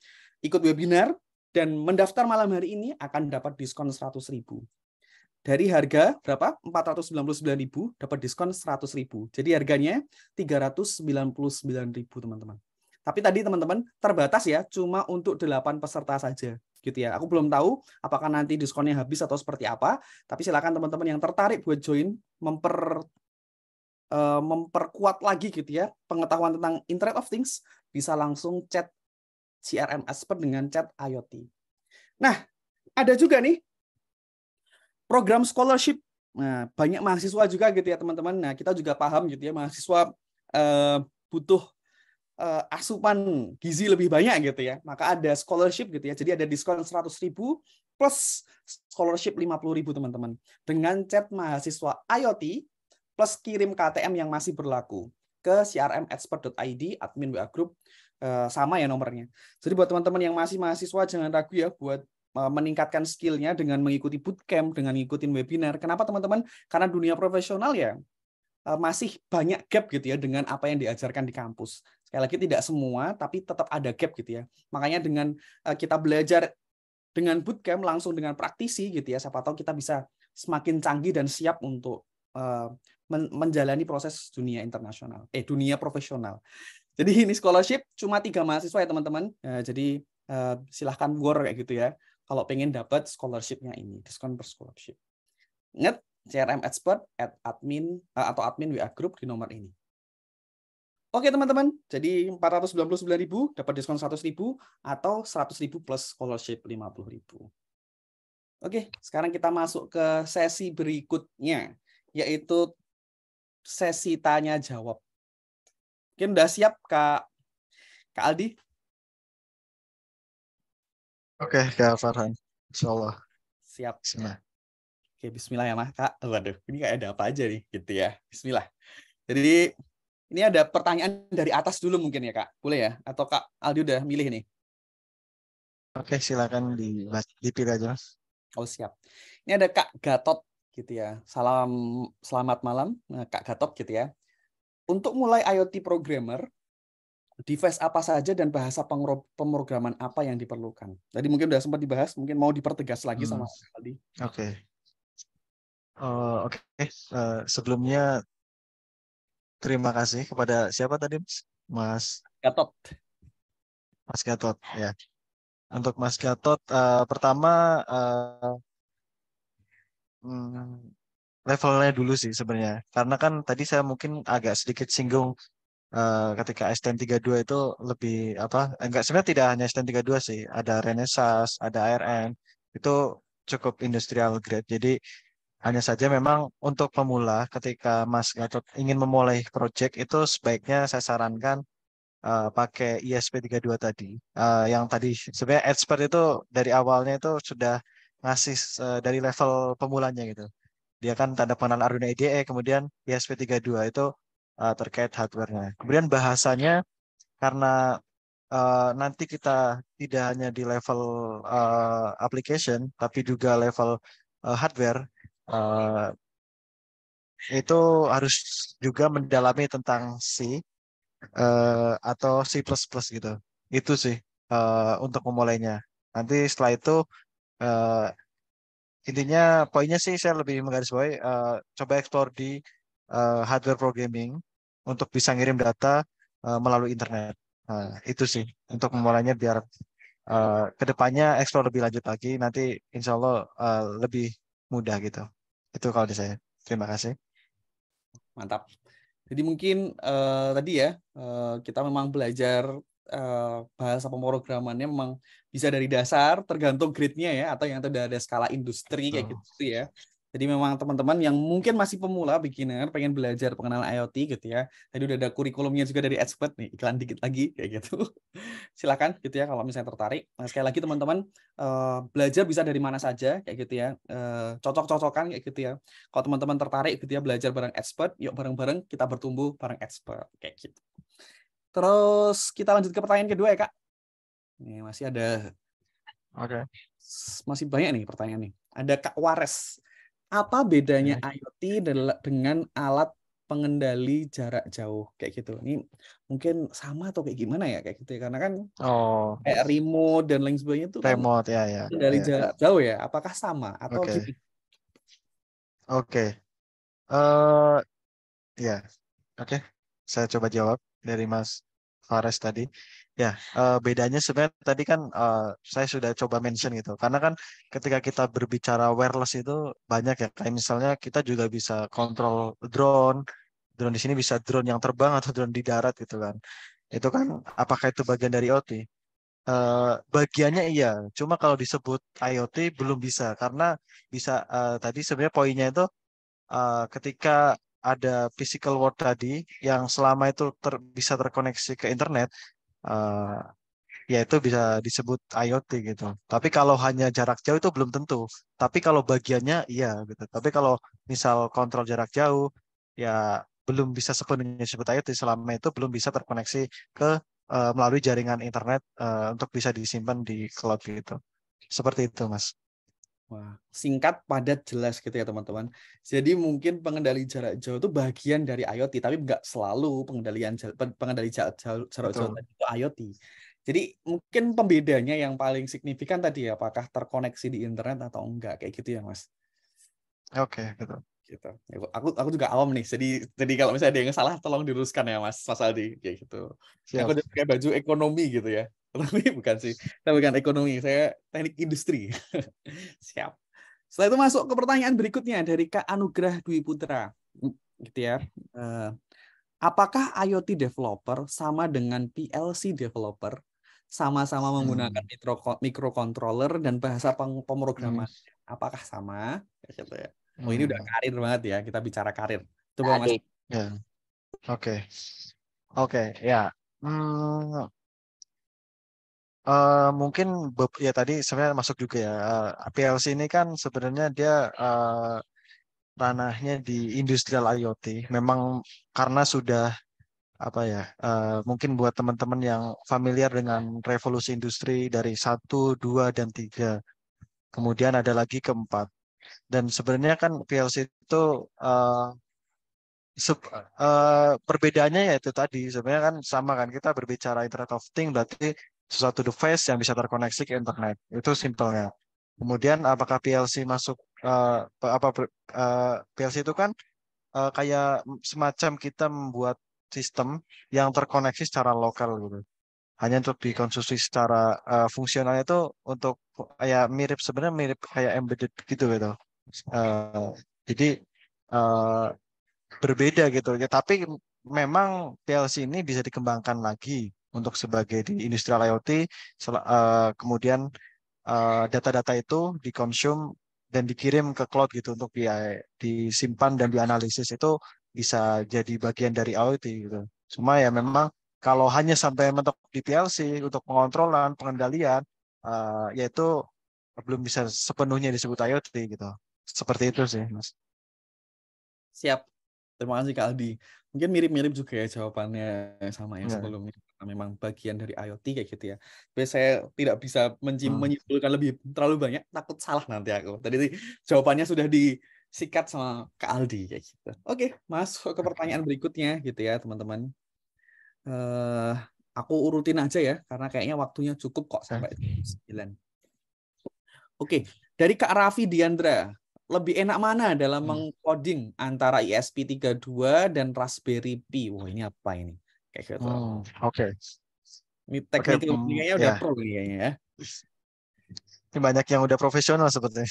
ikut webinar dan mendaftar malam hari ini akan dapat diskon 100.000. Dari harga berapa? 499.000 dapat diskon 100.000. Jadi harganya 399.000 teman-teman. Tapi tadi teman-teman terbatas ya, cuma untuk 8 peserta saja gitu ya. Aku belum tahu apakah nanti diskonnya habis atau seperti apa, tapi silakan teman-teman yang tertarik buat join memperkuat lagi gitu ya pengetahuan tentang Internet of Things, bisa langsung chat CRM Expert dengan chat IoT. Nah, ada juga nih program scholarship. Nah, banyak mahasiswa juga gitu ya teman-teman. Nah, kita juga paham gitu ya mahasiswa butuh asupan gizi lebih banyak gitu ya. Maka ada scholarship gitu ya. Jadi ada diskon 100.000 plus scholarship 50.000 teman-teman. Dengan chat mahasiswa IoT plus kirim KTM yang masih berlaku ke crmexpert.id admin WA group, sama ya nomornya. Jadi buat teman-teman yang masih mahasiswa jangan ragu ya buat meningkatkan skill-nya dengan mengikuti bootcamp, dengan ngikutin webinar. Kenapa teman-teman? Karena dunia profesional ya masih banyak gap gitu ya dengan apa yang diajarkan di kampus. Sekali lagi tidak semua, tapi tetap ada gap gitu ya. Makanya dengan kita belajar dengan bootcamp langsung dengan praktisi gitu ya, siapa tahu kita bisa semakin canggih dan siap untuk menjalani proses dunia internasional, dunia profesional. Jadi ini scholarship cuma 3 mahasiswa ya teman-teman. Jadi silahkan war kayak gitu ya. Kalau pengen dapat scholarship-nya ini, diskon per scholarship. Ingat, CRM Expert @admin atau admin WA Group di nomor ini. Oke teman-teman, jadi 499.000 dapat diskon 100.000 atau 100.000 plus scholarship 50.000. Oke, sekarang kita masuk ke sesi berikutnya, yaitu sesi tanya jawab. Mungkin udah siap Kak Aldi?
Oke, Kak Farhan. Insyaallah.
Siap.
Bismillah.
Oke, bismillah ya, Mas. Kak. Waduh, ini kayak ada apa aja nih, gitu ya. Bismillah. Jadi, ini ada pertanyaan dari atas dulu mungkin ya, Kak. Boleh ya? Atau Kak Aldi udah milih nih?
Oke, silakan dipilih aja, Mas.
Oh, siap. Ini ada Kak Gatot, gitu ya. Selamat malam, Kak Gatot, gitu ya. Untuk mulai IoT programmer, device apa saja dan bahasa pemrograman apa yang diperlukan? Tadi mungkin udah sempat dibahas, mungkin mau dipertegas lagi sama Aldi.
Oke. Sebelumnya terima kasih kepada siapa tadi, Mas
Gatot.
Mas Gatot ya. Untuk Mas Gatot, pertama levelnya dulu sih sebenarnya. Karena kan tadi saya mungkin agak sedikit singgung ketika STM32 itu lebih enggak, sebenarnya tidak hanya STM32 sih, ada Renesas, ada ARN, itu cukup industrial grade. Jadi hanya saja memang untuk pemula ketika Mas Gatot ingin memulai project itu sebaiknya saya sarankan pakai ISP32 tadi. Yang tadi sebenarnya expert itu dari awalnya itu sudah ngasih dari level pemulanya gitu. Dia kan tanda pengenal Arduino IDE, kemudian ISP32 itu terkait hardware-nya. Kemudian bahasanya, karena nanti kita tidak hanya di level application, tapi juga level hardware, itu harus juga mendalami tentang C atau C++ gitu. Itu sih untuk memulainya. Nanti setelah itu intinya poinnya sih saya lebih menggarisbawahi coba explore di hardware programming untuk bisa ngirim data melalui internet. Itu sih untuk memulainya, biar kedepannya explore lebih lanjut lagi, nanti insya Allah lebih mudah gitu. Itu kalau dari saya. Terima kasih.
Mantap. Jadi mungkin tadi ya kita memang belajar bahasa pemrogramannya memang bisa dari dasar, tergantung grade-nya ya, atau yang ada skala industri kayak gitu ya. Jadi memang teman-teman yang mungkin masih pemula, beginner, pengen belajar pengenalan IoT gitu ya. Tadi udah ada kurikulumnya juga dari expert nih, iklan dikit lagi kayak gitu. Silakan gitu ya kalau misalnya tertarik. Nah, sekali lagi teman-teman belajar bisa dari mana saja kayak gitu ya. Cocok-cocokan kayak gitu ya. Kalau teman-teman tertarik gitu ya belajar bareng expert, yuk bareng-bareng kita bertumbuh bareng expert kayak gitu. Terus kita lanjut ke pertanyaan kedua ya, Kak. Nih masih ada.
Oke.
Masih banyak nih pertanyaan nih. Ada Kak Wares. Apa bedanya IoT dengan alat pengendali jarak jauh kayak gitu? Ini mungkin sama atau kayak gimana ya kayak gitu ya? Karena kan kayak remote dan lain sebagainya itu kan
remote ya.
dari jarak jauh ya. Apakah sama atau gimana?
Oke. Eh ya, oke. Saya coba jawab dari Mas Fares tadi. Ya, bedanya sebenarnya tadi kan saya sudah coba mention gitu. Karena kan ketika kita berbicara wireless itu banyak ya. Kayak misalnya kita juga bisa kontrol drone. Drone di sini bisa drone yang terbang atau drone di darat gitu kan. Itu kan apakah itu bagian dari IoT? Bagiannya iya, cuma kalau disebut IoT belum bisa karena bisa tadi sebenarnya poinnya itu ketika ada physical world tadi yang selama itu bisa terkoneksi ke internet, eh, ya itu bisa disebut IoT gitu. Tapi kalau hanya jarak jauh itu belum tentu. Tapi kalau bagiannya iya gitu. Tapi kalau misal kontrol jarak jauh, ya belum bisa sepenuhnya disebut IoT selama itu belum bisa terkoneksi ke melalui jaringan internet untuk bisa disimpan di cloud gitu. Seperti itu, Mas.
Wah, singkat, padat, jelas gitu ya teman-teman. Jadi mungkin pengendali jarak jauh itu bagian dari IoT, tapi nggak selalu pengendali jarak jauh
Betul.
tadi itu IoT. Jadi mungkin pembedanya yang paling signifikan tadi ya, apakah terkoneksi di internet atau enggak, kayak gitu ya Mas.
Oke, betul.
Gitu. Ya, aku juga awam nih. Jadi kalau misalnya ada yang salah, tolong diluruskan ya Mas Aldi, kayak gitu. Aku
Siap.
udah pakai baju ekonomi gitu ya. Tapi bukan sih. Saya bukan ekonomi, saya teknik industri. Siap. Setelah itu masuk ke pertanyaan berikutnya dari Kak Anugrah Dwi Putra. Gitu ya. Apakah IoT developer sama dengan PLC developer? Sama-sama menggunakan
Hmm.
microcontroller dan bahasa
Hmm.
pemrograman. Apakah sama? Kayak gitu ya. Oh, ini udah
Hmm.
karir banget ya. Kita bicara karir. Coba Mas.
Ya. Oke. Oke, ya. Hmm, mungkin ya tadi sebenarnya masuk juga ya. PLC ini kan sebenarnya dia ranahnya di industrial IoT. Memang karena sudah apa ya? Mungkin buat teman-teman yang familiar dengan revolusi industri dari 1, 2, dan 3. Kemudian ada lagi keempat. Dan sebenarnya kan PLC itu perbedaannya ya itu tadi sebenarnya kan sama kan kita berbicara Internet of Things berarti sesuatu device yang bisa terkoneksi ke internet itu simpelnya. Kemudian apakah PLC masuk PLC itu kan kayak semacam kita membuat sistem yang terkoneksi secara lokal gitu. Hanya untuk dikonsumsi secara fungsionalnya itu untuk kayak mirip sebenarnya mirip kayak embedded gitu gitu. Eh, jadi eh, berbeda gitu ya. Tapi memang PLC ini bisa dikembangkan lagi untuk sebagai di industrial IoT. Kemudian data-data itu dikonsum dan dikirim ke cloud gitu untuk disimpan dan dianalisis itu bisa jadi bagian dari IoT gitu. Cuma ya memang kalau hanya sampai mentok di PLC untuk pengontrolan, pengendalian, yaitu belum bisa sepenuhnya disebut IoT gitu. Seperti itu sih, Mas.
Siap. Terima kasih Kak Aldi. Mungkin mirip-mirip juga ya jawabannya sama yang
Ya.
sebelumnya. Memang bagian dari IoT kayak gitu ya. Tapi saya tidak bisa
Hmm.
menyimpulkan terlalu banyak, takut salah nanti aku. Tadi jawabannya sudah disikat sama Kak Aldi kayak gitu. Oke, masuk ke pertanyaan berikutnya gitu ya, teman-teman. Eh, aku urutin aja ya, karena kayaknya waktunya cukup kok sampai 9. Oke, dari Kak Raffi Diandra, lebih enak mana dalam mengcoding antara ESP32 dan Raspberry Pi? Wah, ini apa ini? Kayak gitu.
Oke.
Ini
Oke,
kayaknya udah
ya.
pro ini kayaknya ya.
Ini banyak yang udah profesional sepertinya.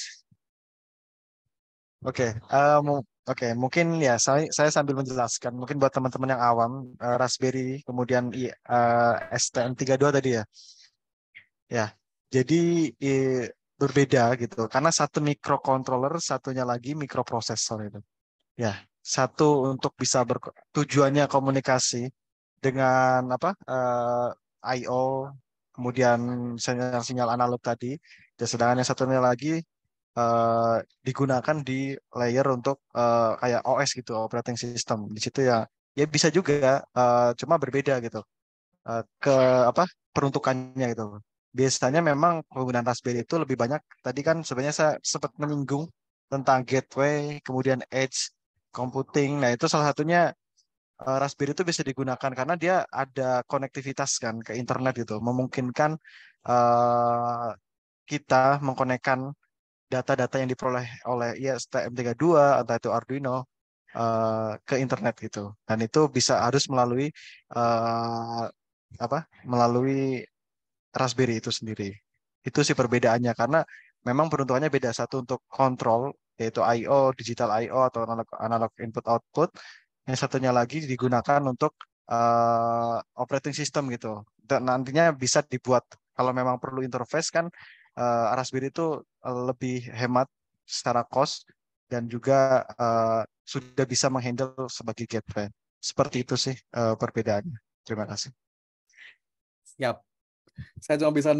Oke, oke, mungkin ya saya sambil menjelaskan. Mungkin buat teman-teman yang awam, Raspberry, kemudian STM32 tadi ya. Ya, jadi berbeda gitu. Karena satu microcontroller, satunya lagi microprosessor itu. Ya, satu untuk bisa tujuannya komunikasi dengan apa I/O, kemudian sinyal-sinyal analog tadi. Dan sedangkan yang satunya lagi digunakan di layer untuk kayak OS gitu, operating system. Di situ ya, ya bisa juga, cuma berbeda gitu ke apa peruntukannya gitu. Biasanya memang penggunaan Raspberry itu lebih banyak. Tadi kan sebenarnya saya sempat menyinggung tentang gateway, kemudian edge computing. Nah itu salah satunya Raspberry itu bisa digunakan karena dia ada konektivitas kan ke internet gitu, memungkinkan kita mengkonekkan data-data yang diperoleh oleh STM32 atau itu Arduino ke internet gitu. Dan itu harus melalui eh, melalui Raspberry itu sendiri. Itu sih perbedaannya karena memang peruntukannya beda. Satu untuk kontrol yaitu I/O, digital I/O atau analog input output. Yang satunya lagi digunakan untuk operating system gitu. Dan nantinya bisa dibuat kalau memang perlu interface kan Raspberry itu lebih hemat secara cost dan juga sudah bisa menghandle sebagai gateway. Seperti itu sih perbedaannya. Terima kasih.
Siap. Saya cuma bisa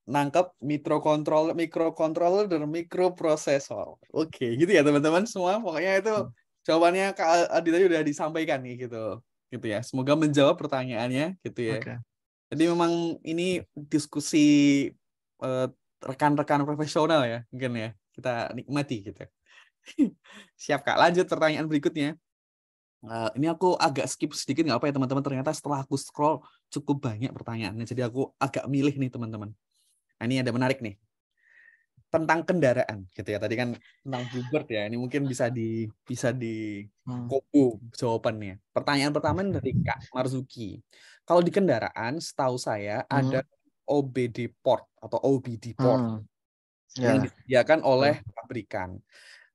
nangkep mikrocontroller dan mikroprosesor. Oke, gitu ya teman-teman semua. Pokoknya itu jawabannya Kak Adi tadi udah disampaikan nih gitu. Gitu ya. Semoga menjawab pertanyaannya gitu ya.
Oke.
Jadi memang ini diskusi rekan-rekan profesional ya, mungkin ya. Kita nikmati gitu. Siap Kak, lanjut pertanyaan berikutnya. Ini aku agak skip sedikit nggak apa ya teman-teman. Ternyata setelah aku scroll cukup banyak pertanyaannya. Jadi aku agak milih nih teman-teman. Nah, ini ada menarik nih tentang kendaraan gitu ya. Tadi kan tentang Bluebird ya. Ini mungkin bisa di kombo jawabannya. Pertanyaan pertama dari Kak Marzuki. Kalau di kendaraan, setahu saya ada OBD port atau OBD port yang disediakan oleh pabrikan.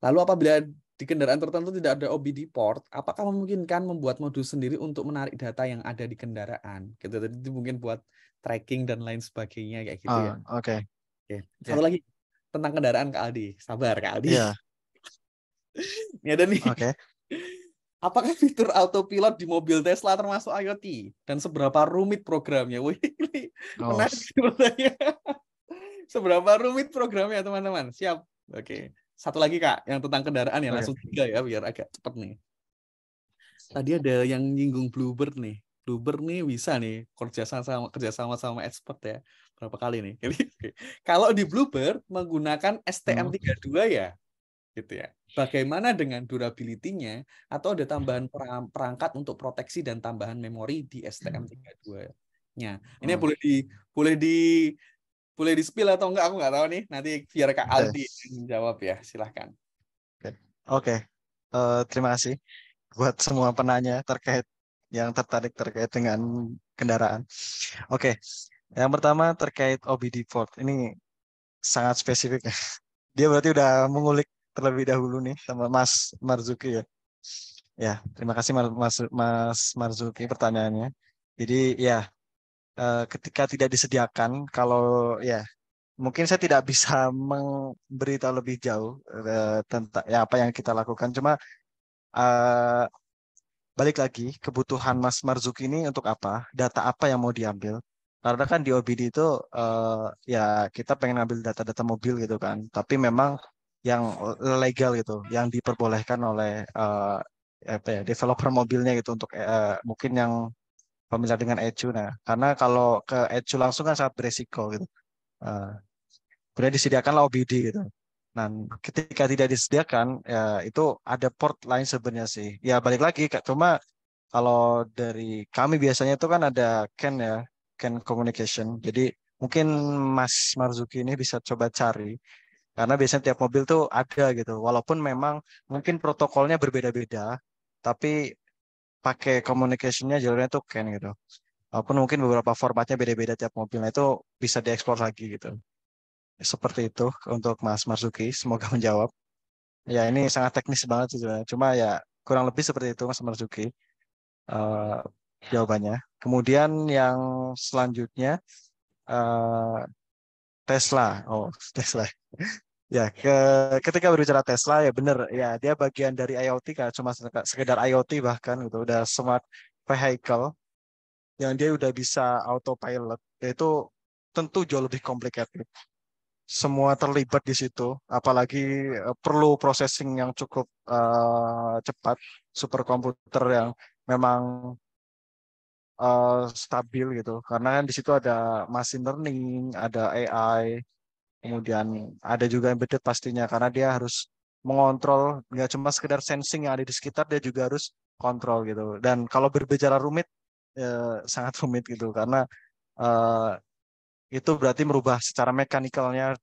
Lalu apabila di kendaraan tertentu tidak ada OBD port, apakah memungkinkan membuat modul sendiri untuk menarik data yang ada di kendaraan? Gitu. Jadi mungkin buat tracking dan lain sebagainya kayak gitu ya.
Oke.
Satu lagi tentang kendaraan Kak Aldi. Sabar Kak Aldi.
Iya.
Ini ada nih.
Oke.
Apakah fitur autopilot di mobil Tesla termasuk IoT? Dan seberapa rumit programnya? Wih, ini menarik sebenarnya. Seberapa rumit programnya teman-teman? Siap. Oke. Satu lagi Kak, yang tentang kendaraan ya, langsung 3 ya, biar agak cepet nih. Tadi ada yang nyinggung Bluebird nih. Bluebird nih bisa nih kerjasama sama expert ya. Berapa kali nih? Kalau di Bluebird menggunakan STM32 ya, gitu ya. Bagaimana dengan durability-nya atau ada tambahan perangkat untuk proteksi dan tambahan memori di STM32-nya? Ini boleh di-spill atau enggak, aku nggak tahu nih. Nanti biar Kak Aldi menjawab ya, silahkan.
Oke. Terima kasih buat semua penanya yang tertarik terkait dengan kendaraan. Oke. Yang pertama terkait OBD port. Ini sangat spesifik. Dia berarti udah mengulik terlebih dahulu nih sama Mas Marzuki ya. Ya, terima kasih Mas Marzuki pertanyaannya. Jadi ya, ketika tidak disediakan, kalau ya mungkin saya tidak bisa memberitahu lebih jauh tentang apa yang kita lakukan. Cuma balik lagi kebutuhan Mas Marzuki ini untuk apa? Data apa yang mau diambil? Karena kan di OBD itu ya kita pengen ambil data-data mobil gitu kan. Tapi memang yang legal gitu, yang diperbolehkan oleh developer mobilnya gitu untuk mungkin yang familiar dengan ECU. Nah, karena kalau ke ECU langsung kan sangat beresiko gitu. Kemudian disediakanlah OBD gitu. Nah, ketika tidak disediakan, ya itu ada port lain sebenarnya sih. Ya balik lagi, cuma kalau dari kami biasanya itu kan ada CAN communication. Jadi mungkin Mas Marzuki ini bisa coba cari, karena biasanya tiap mobil tuh ada gitu. Walaupun memang mungkin protokolnya berbeda-beda, tapi pakai communication-nya jalurnya tuh CAN gitu. Walaupun mungkin beberapa formatnya beda-beda tiap mobil, nah itu bisa dieksplor lagi gitu. Seperti itu untuk Mas Marzuki, semoga menjawab. Ya ini sangat teknis banget sih, cuma ya kurang lebih seperti itu Mas Marzuki jawabannya. Kemudian yang selanjutnya Tesla. Oh, Tesla. Ya, ketika berbicara Tesla ya benar ya dia bagian dari IoT kan, cuma sekedar IoT bahkan gitu udah smart vehicle yang dia udah bisa autopilot, itu tentu jauh lebih complicated. Semua terlibat di situ, apalagi perlu processing yang cukup cepat, superkomputer yang memang stabil gitu. Karena kan di situ ada machine learning, ada AI, kemudian ada juga embedded pastinya karena dia harus mengontrol nggak cuma sekedar sensing yang ada di sekitar, dia juga harus kontrol gitu. Dan kalau berbicara rumit sangat rumit gitu karena itu berarti merubah secara mekanikalnya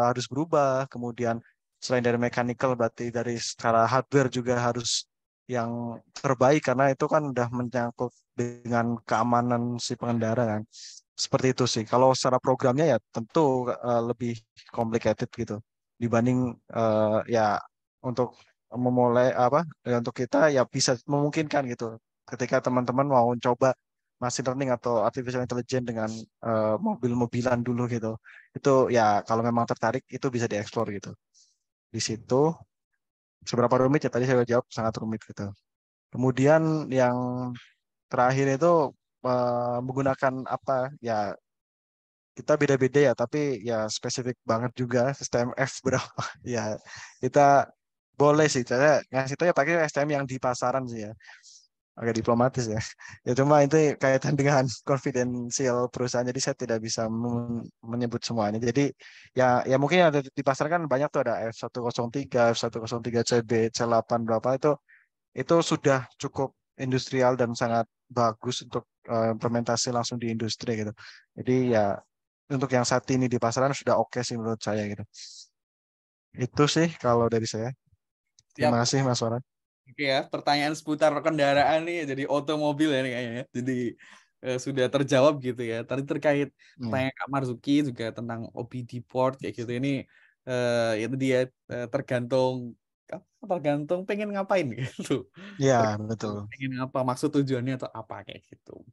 harus berubah. Kemudian selain dari mekanikal berarti dari secara hardware juga harus yang terbaik karena itu kan udah menyangkut dengan keamanan si pengendara kan. Seperti itu sih. Kalau secara programnya ya tentu lebih complicated gitu dibanding ya untuk memulai apa ya untuk kita ya bisa memungkinkan gitu ketika teman-teman mau coba machine learning atau artificial intelligence dengan mobil-mobilan dulu gitu. Itu ya kalau memang tertarik itu bisa dieksplor gitu. Di situ seberapa rumit ya tadi saya jawab sangat rumit gitu. Kemudian yang terakhir itu menggunakan apa ya kita beda-beda ya tapi ya spesifik banget juga STMF berapa ya kita boleh sih saya ngasih tahu ya pakai STM yang di pasaran sih ya agak diplomatis ya. Ya cuma itu kaitan dengan konfidensial perusahaan jadi saya tidak bisa menyebut semuanya. Jadi ya mungkin ada di pasar kan banyak tuh ada F103, F103CB, C8 berapa itu sudah cukup industrial dan sangat bagus untuk implementasi langsung di industri gitu. Jadi ya untuk yang saat ini di pasaran sudah oke sih menurut saya gitu. Itu sih kalau dari saya.
Siap.
Terima kasih Mas Farhan.
Oke ya, pertanyaan seputar kendaraan nih jadi otomobil ya nih kayaknya. Jadi sudah terjawab gitu ya. Tadi terkait pertanyaan Kak Marzuki juga tentang OBD port kayak gitu. Ini itu dia tergantung pengen ngapain gitu.
Ya, betul.
Pengen apa maksud tujuannya atau apa kayak gitu.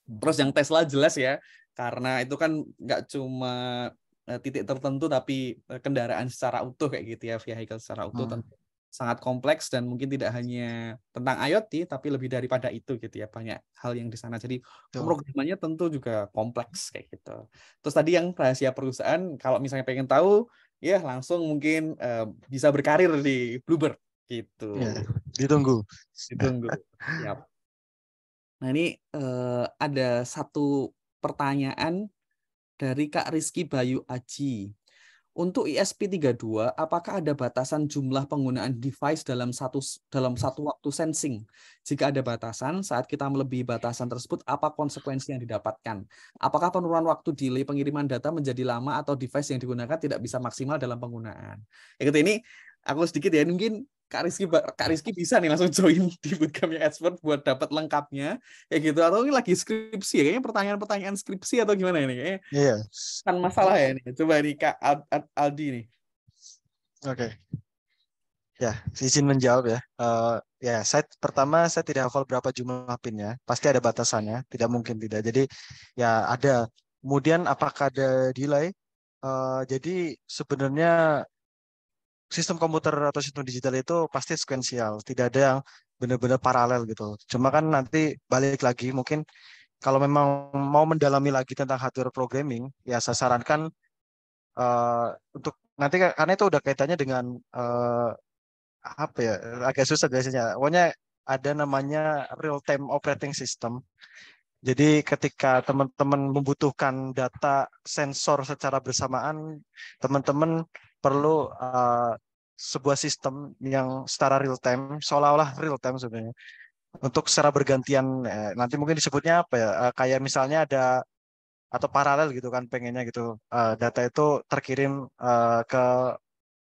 Terus yang Tesla jelas ya, karena itu kan nggak cuma titik tertentu tapi kendaraan secara utuh kayak gitu ya, vehicle secara utuh tentu sangat kompleks dan mungkin tidak hanya tentang IoT tapi lebih daripada itu gitu ya, banyak hal yang di sana. Jadi pemrogramannya tentu juga kompleks kayak gitu. Terus tadi yang rahasia perusahaan kalau misalnya pengen tahu ya langsung mungkin bisa berkarir di Bluebird gitu.
Ya, ditunggu.
Siap. Nah ini ada satu pertanyaan dari Kak Rizky Bayu Aji. Untuk ISP32, apakah ada batasan jumlah penggunaan device dalam satu waktu sensing? Jika ada batasan, saat kita melebihi batasan tersebut, apa konsekuensi yang didapatkan? Apakah penurunan waktu delay pengiriman data menjadi lama atau device yang digunakan tidak bisa maksimal dalam penggunaan? Ini aku sedikit ya, mungkin Kak Rizky bisa nih langsung join di Bootcamp yang expert buat dapat lengkapnya kayak gitu, atau ini lagi skripsi ya, kayaknya pertanyaan skripsi atau gimana ini kayaknya.
Iya.
Kan masalah ya ini. Coba nih Kak Aldi nih.
Oke. Ya, izin menjawab ya. Ya, pertama saya tidak hafal berapa jumlah pinnya. Pasti ada batasannya, tidak mungkin tidak. Jadi ya ada. Kemudian apakah ada delay? Jadi sebenarnya sistem komputer atau sistem digital itu pasti sekuensial, tidak ada yang benar-benar paralel gitu. Cuma kan nanti balik lagi mungkin kalau memang mau mendalami lagi tentang hardware programming, ya saya sarankan untuk nanti karena itu udah kaitannya dengan apa ya agak susah biasanya. Pokoknya ada namanya real time operating system. Jadi ketika teman-teman membutuhkan data sensor secara bersamaan, teman-teman perlu sebuah sistem yang secara real time, seolah-olah real time sebenarnya. Untuk secara bergantian, nanti mungkin disebutnya apa ya? Kayak misalnya ada atau paralel gitu kan pengennya gitu. Data itu terkirim ke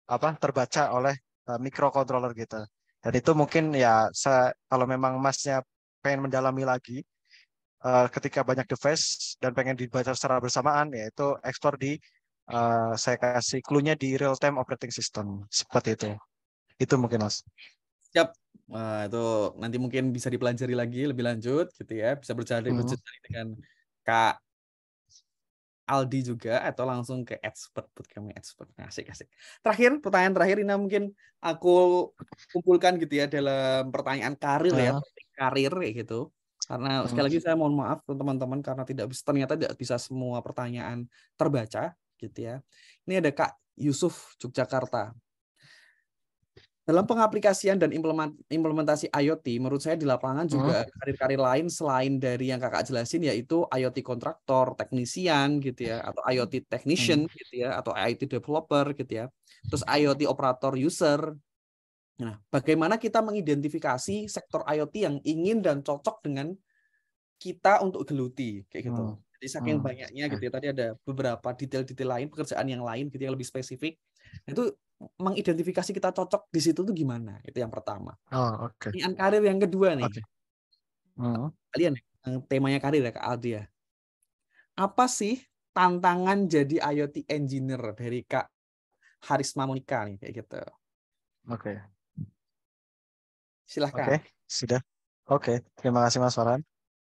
apa? Terbaca oleh microcontroller gitu. Dan itu mungkin ya kalau memang Masnya pengen mendalami lagi ketika banyak device dan pengen dibaca secara bersamaan, yaitu ekspor di saya kasih clue-nya di real time operating system seperti itu. Itu mungkin Mas.
Siap. Nah, itu nanti mungkin bisa dipelajari lagi lebih lanjut gitu ya, bisa bercari dengan Kak Aldi juga atau langsung ke expert Bootcamp expert. Asik. Terakhir pertanyaan terakhir ini mungkin aku kumpulkan gitu ya dalam pertanyaan karir ya, karir kayak gitu. Karena sekali lagi saya mohon maaf teman-teman karena ternyata tidak bisa semua pertanyaan terbaca gitu ya. Ini ada Kak Yusuf Yogyakarta. Dalam pengaplikasian dan implementasi IoT, menurut saya di lapangan juga karir-karir lain selain dari yang kakak jelasin, yaitu IoT kontraktor, teknisian gitu ya, atau IoT technician gitu ya, atau IoT developer gitu ya, terus IoT operator user. Nah, bagaimana kita mengidentifikasi sektor IoT yang ingin dan cocok dengan kita untuk geluti kayak gitu. Jadi saking
Hmm.
banyaknya gitu ya, tadi ada beberapa detail-detail lain, pekerjaan yang lain gitu yang lebih spesifik. Nah, itu mengidentifikasi kita cocok di situ tuh gimana? Itu yang pertama.
Oh, oke.
Pertanyaan karir yang kedua nih.
Oke. Hmm.
Kalian temanya karir ya Kak Aldi ya. Apa sih tantangan jadi IoT engineer dari Kak Harisma Monika nih kayak gitu.
Oke.
Silahkan.
Oke, sudah. Oke, terima kasih Mas Farhan.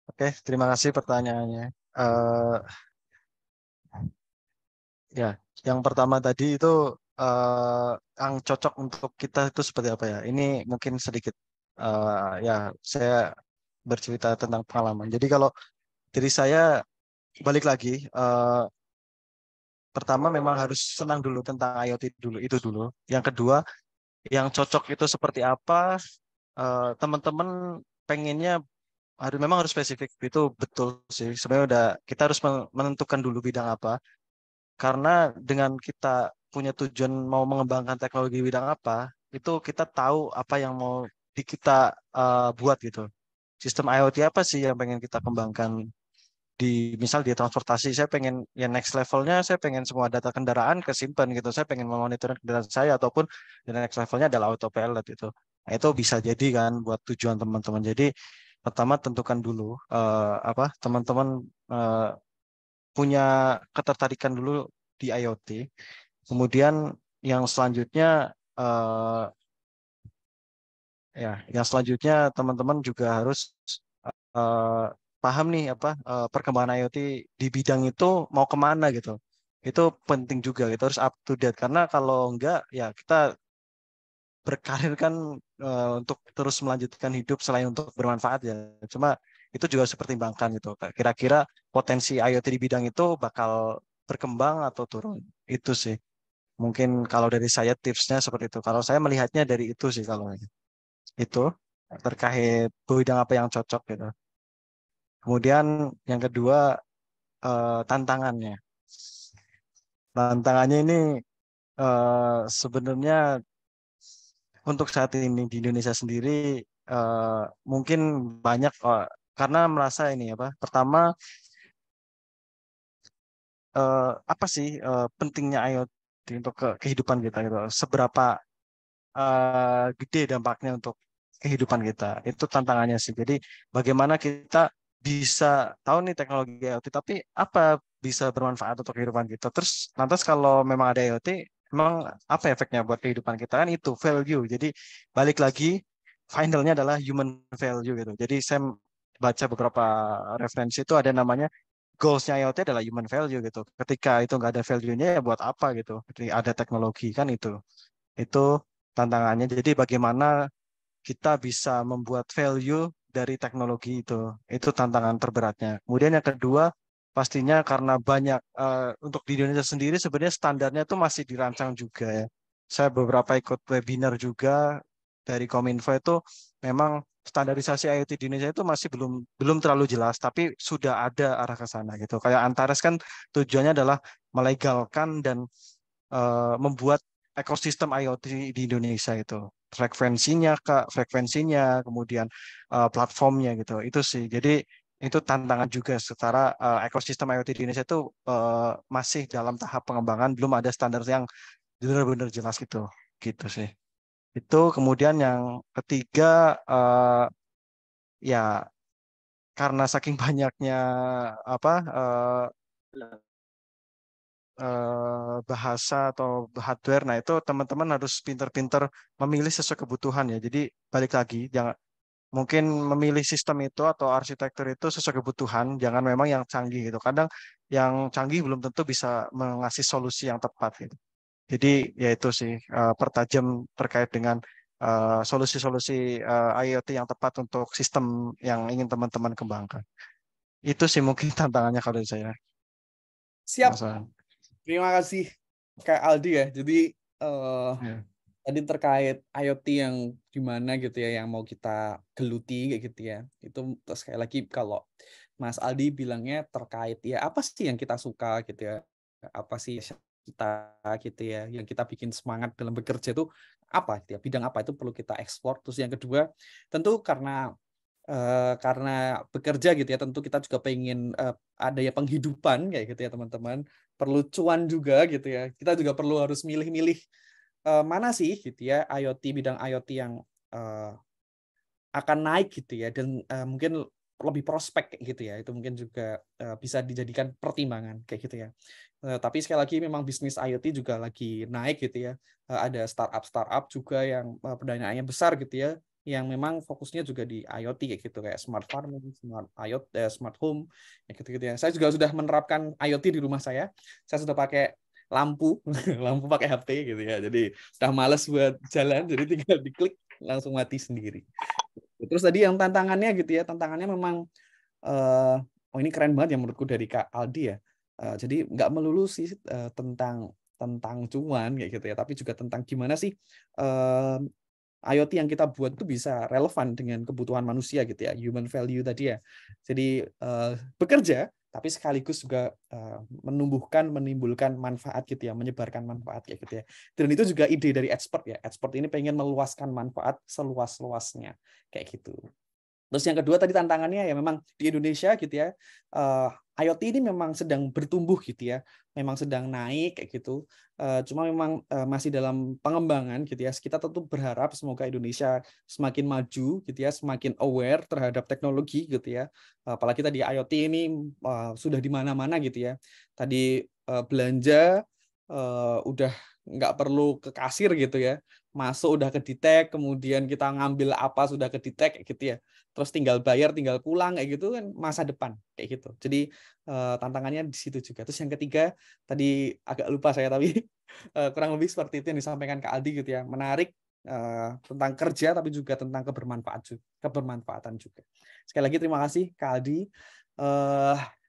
Oke, terima kasih pertanyaannya. Eh ya, yang pertama tadi itu yang cocok untuk kita itu seperti apa ya? Ini mungkin sedikit ya saya bercerita tentang pengalaman. Jadi kalau diri saya balik lagi, pertama memang harus senang dulu tentang IoT dulu, itu dulu. Yang kedua, yang cocok itu seperti apa? Teman-teman pengennya memang harus spesifik, itu betul sih. Sebenarnya udah kita harus menentukan dulu bidang apa. Karena dengan kita punya tujuan mau mengembangkan teknologi bidang apa, itu kita tahu apa yang mau kita buat gitu. Sistem IoT apa sih yang pengen kita kembangkan misal di transportasi, saya pengen ya next levelnya saya pengen semua data kendaraan kesimpan gitu. Saya pengen memonitor kendaraan saya ataupun the next levelnya adalah autopilot itu. Nah, itu bisa jadi kan buat tujuan teman-teman. Jadi pertama tentukan dulu apa teman-teman eh, punya ketertarikan dulu di IoT. Kemudian yang selanjutnya yang selanjutnya teman-teman juga harus eh, paham nih apa perkembangan IoT di bidang itu mau kemana gitu. Itu penting juga, kita harus up to date karena kalau enggak ya kita berkarir kan untuk terus melanjutkan hidup selain untuk bermanfaat ya. Cuma itu juga harus dipertimbangkan gitu. Kira-kira potensi IoT di bidang itu bakal berkembang atau turun. Itu sih. Mungkin kalau dari saya tipsnya seperti itu. Kalau saya melihatnya dari itu sih kalau itu terkait bidang apa yang cocok gitu. Kemudian yang kedua tantangannya. Tantangannya ini sebenarnya untuk saat ini di Indonesia sendiri mungkin banyak karena merasa ini apa? Pertama apa sih pentingnya IoT untuk kehidupan kita gitu. Seberapa gede dampaknya untuk kehidupan kita. Itu tantangannya sih. Jadi bagaimana kita bisa tahu nih teknologi IoT, tapi apa bisa bermanfaat untuk kehidupan kita. Terus lantas kalau memang ada IoT, memang apa efeknya buat kehidupan kita kan itu value. Jadi balik lagi finalnya adalah human value gitu. Jadi saya baca beberapa referensi itu ada namanya goalsnya IoT adalah human value gitu. Ketika itu nggak ada value-nya ya buat apa gitu. Jadi ada teknologi kan itu tantangannya. Jadi bagaimana kita bisa membuat value dari teknologi itu. Itu tantangan terberatnya. Kemudian yang kedua, pastinya karena banyak untuk di Indonesia sendiri sebenarnya standarnya itu masih dirancang juga ya. Saya beberapa ikut webinar juga dari Kominfo itu memang standarisasi IoT di Indonesia itu masih belum terlalu jelas, tapi sudah ada arah ke sana gitu. Kayak Antares kan tujuannya adalah melegalkan dan membuat ekosistem IoT di Indonesia itu frekuensinya kemudian platformnya gitu itu sih jadi itu tantangan juga secara ekosistem IoT di Indonesia itu masih dalam tahap pengembangan belum ada standar yang benar-benar jelas gitu sih itu kemudian yang ketiga ya karena saking banyaknya apa bahasa atau hardware. Nah, itu teman-teman harus pinter-pinter memilih sesuai kebutuhan ya. Jadi balik lagi, jangan mungkin memilih sistem itu atau arsitektur itu sesuai kebutuhan, jangan memang yang canggih gitu. Kadang yang canggih belum tentu bisa mengasih solusi yang tepat gitu. Jadi ya itu sih pertajam terkait dengan solusi-solusi IoT yang tepat untuk sistem yang ingin teman-teman kembangkan. Itu sih mungkin tantangannya kalau dari saya.
Siap.
Mas Wan.
Terima kasih Kak Aldi ya. Jadi
Ya.
tadi terkait IoT yang gimana gitu ya, yang mau kita geluti kayak gitu ya. Itu sekali lagi kalau Mas Aldi bilangnya terkait ya apa sih yang kita suka gitu ya, apa sih kita gitu ya, yang kita bikin semangat dalam bekerja itu apa gitu ya, bidang apa itu perlu kita eksplor. Terus yang kedua tentu karena karena bekerja gitu ya, tentu kita juga pengen ada ya penghidupan kayak gitu ya teman-teman, perlu cuan juga gitu ya, kita juga perlu harus milih-milih mana sih gitu ya bidang IoT yang akan naik gitu ya, dan mungkin lebih prospek kayak gitu ya, itu mungkin juga bisa dijadikan pertimbangan kayak gitu ya. Tapi sekali lagi memang bisnis IoT juga lagi naik gitu ya, ada startup juga yang pendanaannya besar gitu ya, yang memang fokusnya juga di IoT kayak gitu, kayak smart farming, smart IoT, smart home, kayak gitu-gitu ya. Saya juga sudah menerapkan IoT di rumah saya sudah pakai lampu, lampu pakai HP gitu ya. Jadi sudah males buat jalan, jadi tinggal diklik langsung mati sendiri. Terus tadi yang tantangannya gitu ya, tantangannya memang oh ini keren banget ya menurutku dari Kak Aldi ya. Jadi nggak melulu sih tentang cuan kayak gitu ya, tapi juga tentang gimana sih IoT yang kita buat itu bisa relevan dengan kebutuhan manusia gitu ya, human value tadi ya. Jadi bekerja tapi sekaligus juga menimbulkan manfaat gitu ya, menyebarkan manfaat kayak gitu ya. Dan itu juga ide dari Expert ya. Expert ini pengen meluaskan manfaat seluas-luasnya kayak gitu. Terus yang kedua tadi tantangannya ya memang di Indonesia gitu ya, IoT ini memang sedang bertumbuh gitu ya, memang sedang naik kayak gitu. Cuma memang masih dalam pengembangan gitu ya. Kita tentu berharap semoga Indonesia semakin maju gitu ya, semakin aware terhadap teknologi gitu ya. Apalagi tadi IoT ini sudah di mana-mana gitu ya. Tadi belanja udah nggak perlu ke kasir gitu ya, masuk udah kedetek, kemudian kita ngambil apa sudah kedetek gitu ya, terus tinggal bayar tinggal pulang kayak gitu kan, masa depan kayak gitu. Jadi tantangannya di situ juga. Terus yang ketiga tadi agak lupa saya, tapi kurang lebih seperti itu yang disampaikan Kak Aldi gitu ya, menarik tentang kerja tapi juga tentang kebermanfaatan juga. Sekali lagi terima kasih Kak Aldi.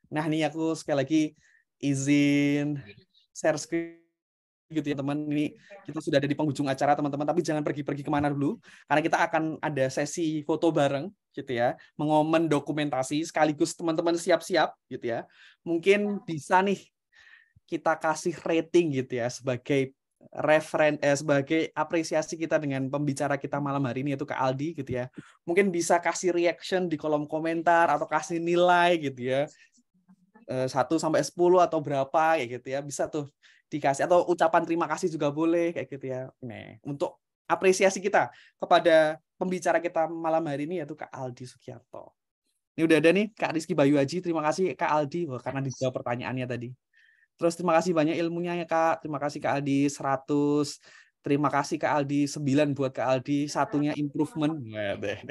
Nah ini aku sekali lagi izin share screen gitu ya teman, ini kita sudah ada di penghujung acara teman-teman, tapi jangan pergi-pergi kemana dulu karena kita akan ada sesi foto bareng gitu ya, mengomen dokumentasi sekaligus teman-teman siap-siap gitu ya, mungkin bisa nih kita kasih rating gitu ya sebagai sebagai apresiasi kita dengan pembicara kita malam hari ini yaitu Kak Aldi gitu ya, mungkin bisa kasih reaction di kolom komentar atau kasih nilai gitu ya, 1 sampai 10 atau berapa kayak gitu ya, bisa tuh dikasih, atau ucapan terima kasih juga boleh kayak gitu ya. Nih, untuk apresiasi kita kepada pembicara kita malam hari ini yaitu Kak Aldi Sugiarto. Ini udah ada nih Kak Rizky Bayu Aji, terima kasih Kak Aldi karena dijawab pertanyaannya tadi. Terus terima kasih banyak ilmunya ya Kak. Terima kasih Kak Aldi 100. Terima kasih Kak Aldi 9 buat Kak Aldi, satunya improvement. Nah, deh.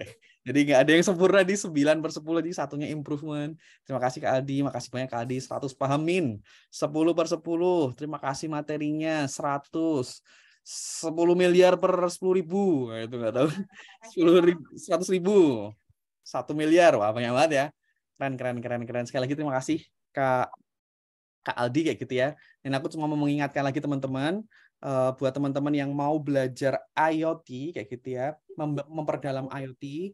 Jadi nggak ada yang sempurna di 9/10, di satunya improvement. Terima kasih Kak Aldi, makasih banyak Kak Aldi. 100 pahamin, 10/10. Terima kasih materinya 100. 10 miliar per 10.000. Nah, itu nggak tahu. 100.000. 1 miliar. Wah, banyak banget ya. Keren. Sekali lagi terima kasih Kak Aldi kayak gitu ya. Dan aku cuma mau mengingatkan lagi teman-teman, buat teman-teman yang mau belajar IoT kayak gitu ya, memperdalam IoT,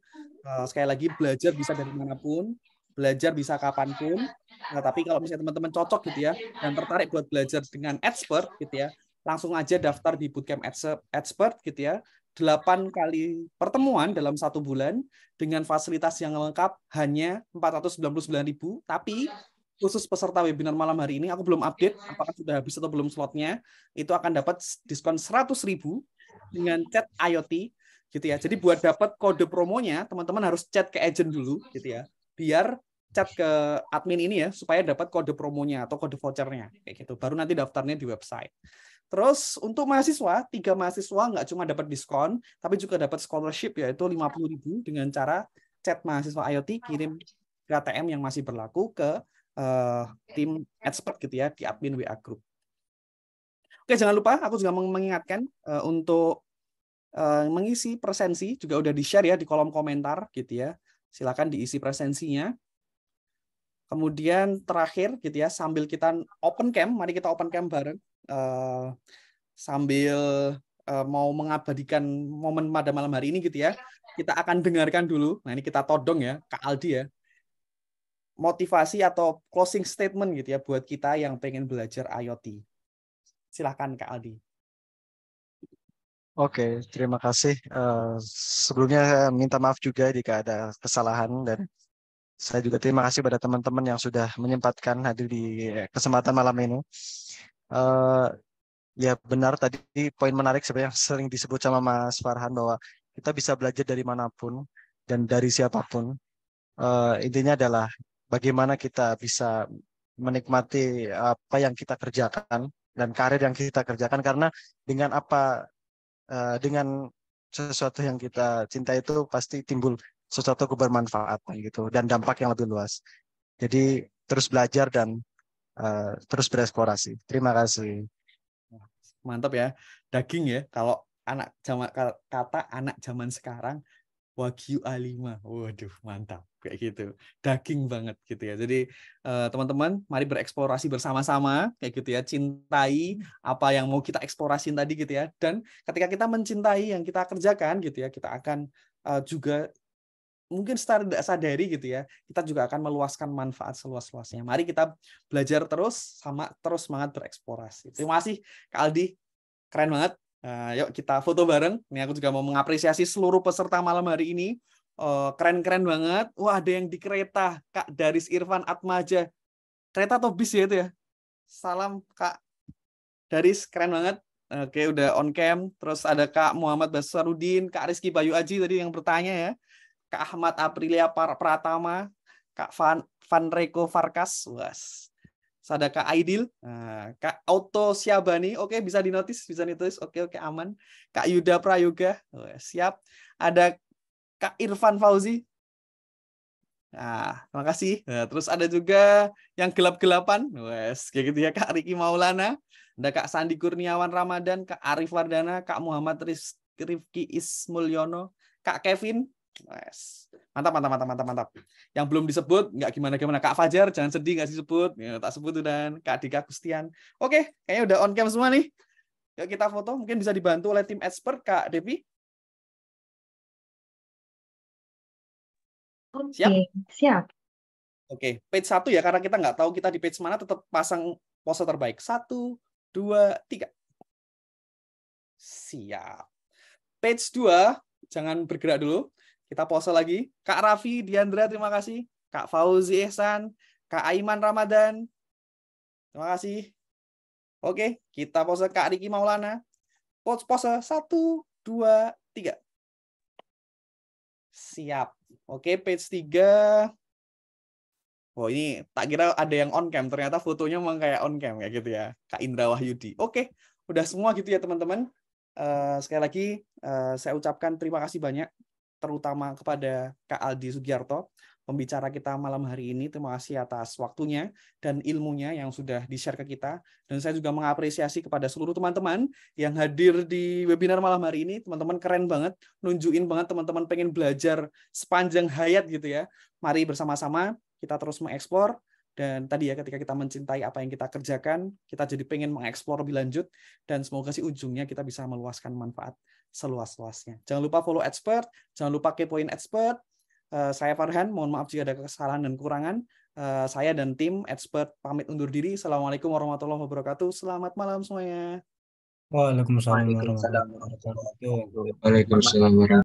sekali lagi belajar bisa dari manapun, belajar bisa kapanpun. Nah, tapi kalau misalnya teman-teman cocok gitu ya dan tertarik buat belajar dengan Expert gitu ya, langsung aja daftar di Bootcamp Expert gitu ya. 8 kali pertemuan dalam 1 bulan dengan fasilitas yang lengkap hanya 499.000, tapi khusus peserta webinar malam hari ini, aku belum update apakah sudah habis atau belum slotnya, itu akan dapat diskon 100.000 dengan chat IoT gitu ya. Jadi buat dapat kode promonya, teman-teman harus chat ke agent dulu gitu ya, biar chat ke admin ini ya, supaya dapat kode promonya atau kode vouchernya kayak gitu. Baru nanti daftarnya di website. Terus untuk mahasiswa, 3 mahasiswa nggak cuma dapat diskon, tapi juga dapat scholarship yaitu 50.000 dengan cara chat mahasiswa IoT kirim ke ATM yang masih berlaku ke tim Expert gitu ya di admin WA Group. Oke, jangan lupa aku juga mengingatkan untuk mengisi presensi juga udah di-share ya di kolom komentar gitu ya. Silakan diisi presensinya. Kemudian terakhir gitu ya, sambil kita open cam, mari kita open cam bareng sambil mau mengabadikan momen pada malam hari ini gitu ya. Kita akan dengarkan dulu. Nah, ini kita todong ya Kak Aldi ya, motivasi atau closing statement gitu ya buat kita yang pengen belajar IoT. Silahkan Kak Aldi.
Oke, terima kasih. Sebelumnya saya minta maaf juga jika ada kesalahan, dan saya juga terima kasih pada teman-teman yang sudah menyempatkan hadir di kesempatan malam ini. Eh, Ya benar, tadi poin menarik sebenarnya yang sering disebut sama Mas Farhan, bahwa kita bisa belajar dari manapun dan dari siapapun. Intinya adalah bagaimana kita bisa menikmati apa yang kita kerjakan dan karir yang kita kerjakan, karena dengan dengan sesuatu yang kita cinta itu pasti timbul sesuatu kebermanfaatan gitu dan dampak yang lebih luas. Jadi terus belajar dan terus bereksplorasi. Terima kasih.
Mantap ya. Daging ya. Kalau kata anak zaman sekarang, Wagyu A5. Waduh, mantap. Kayak gitu. Daging banget gitu ya. Jadi teman-teman, mari bereksplorasi bersama-sama kayak gitu ya. Cintai apa yang mau kita eksplorasin tadi gitu ya. Dan ketika kita mencintai yang kita kerjakan gitu ya, kita akan juga mungkin secara tidak sadari gitu ya, kita juga akan meluaskan manfaat seluas-luasnya. Mari kita belajar terus, sama terus semangat bereksplorasi. Terima kasih Kak Aldi, keren banget. Yuk kita foto bareng. Ini aku juga mau mengapresiasi seluruh peserta malam hari ini. Keren-keren banget. Wah, ada yang di kereta, Kak Daris Irfan Atmaja. Kereta atau bis ya itu ya? Salam Kak Daris, keren banget. Oke, udah on cam. Terus ada Kak Muhammad Basarudin, Kak Rizky Bayu Aji tadi yang bertanya ya. Kak Ahmad Aprilia Pratama, Kak Van Reko Farkas, was. Ada Kak Aidil, Kak Auto Syabani, oke bisa dinotis, oke aman. Kak Yuda Prayoga, siap. Ada Kak Irfan Fauzi, terima kasih. Terus ada juga yang gelap-gelapan, wes kayak gitu ya, Kak Riki Maulana, ada Kak Sandi Kurniawan Ramadan, Kak Arif Wardana, Kak Muhammad Rifki Ismulyono, Kak Kevin. Yes. Mantap. Yang belum disebut nggak gimana. Kak Fajar jangan sedih nggak disebut. Ya, tak sebut dan Kak Dika Gustian. Oke, kayaknya udah on cam semua nih. Yuk kita foto. Mungkin bisa dibantu oleh tim expert Kak Devi.
Siap.
Oke, page 1 ya, karena kita nggak tahu kita di page mana, tetap pasang pose terbaik. 1, 2, 3. Siap. Page 2, jangan bergerak dulu. Kita pose lagi. Kak Raffi, Diandra, terima kasih. Kak Fauzi Ehsan, Kak Aiman Ramadan, terima kasih. Oke, kita pose Kak Riki Maulana. Pose 1, 2, 3. Siap. Oke, page 3. Oh, ini tak kira ada yang on cam. Ternyata fotonya memang kayak on cam kayak gitu ya. Kak Indra Wahyudi. Oke, udah semua gitu ya teman-teman. Sekali lagi saya ucapkan terima kasih banyak, terutama kepada Kak Aldi Sugiarto, pembicara kita malam hari ini. Terima kasih atas waktunya dan ilmunya yang sudah di-share ke kita. Dan saya juga mengapresiasi kepada seluruh teman-teman yang hadir di webinar malam hari ini. Teman-teman keren banget, nunjukin banget teman-teman pengen belajar sepanjang hayat gitu ya. Mari bersama-sama kita terus mengeksplor. Dan tadi ya, ketika kita mencintai apa yang kita kerjakan, kita jadi pengen mengeksplor lebih lanjut, dan semoga sih ujungnya kita bisa meluaskan manfaat seluas-luasnya. Jangan lupa follow expert, jangan lupa kepoin expert. Saya Farhan, mohon maaf jika ada kesalahan dan kekurangan. Saya dan tim expert pamit undur diri. Assalamualaikum warahmatullahi wabarakatuh. Selamat malam semuanya.
Waalaikumsalam warahmatullahi wabarakatuh.
Waalaikumsalam warahmatullahi wabarakatuh.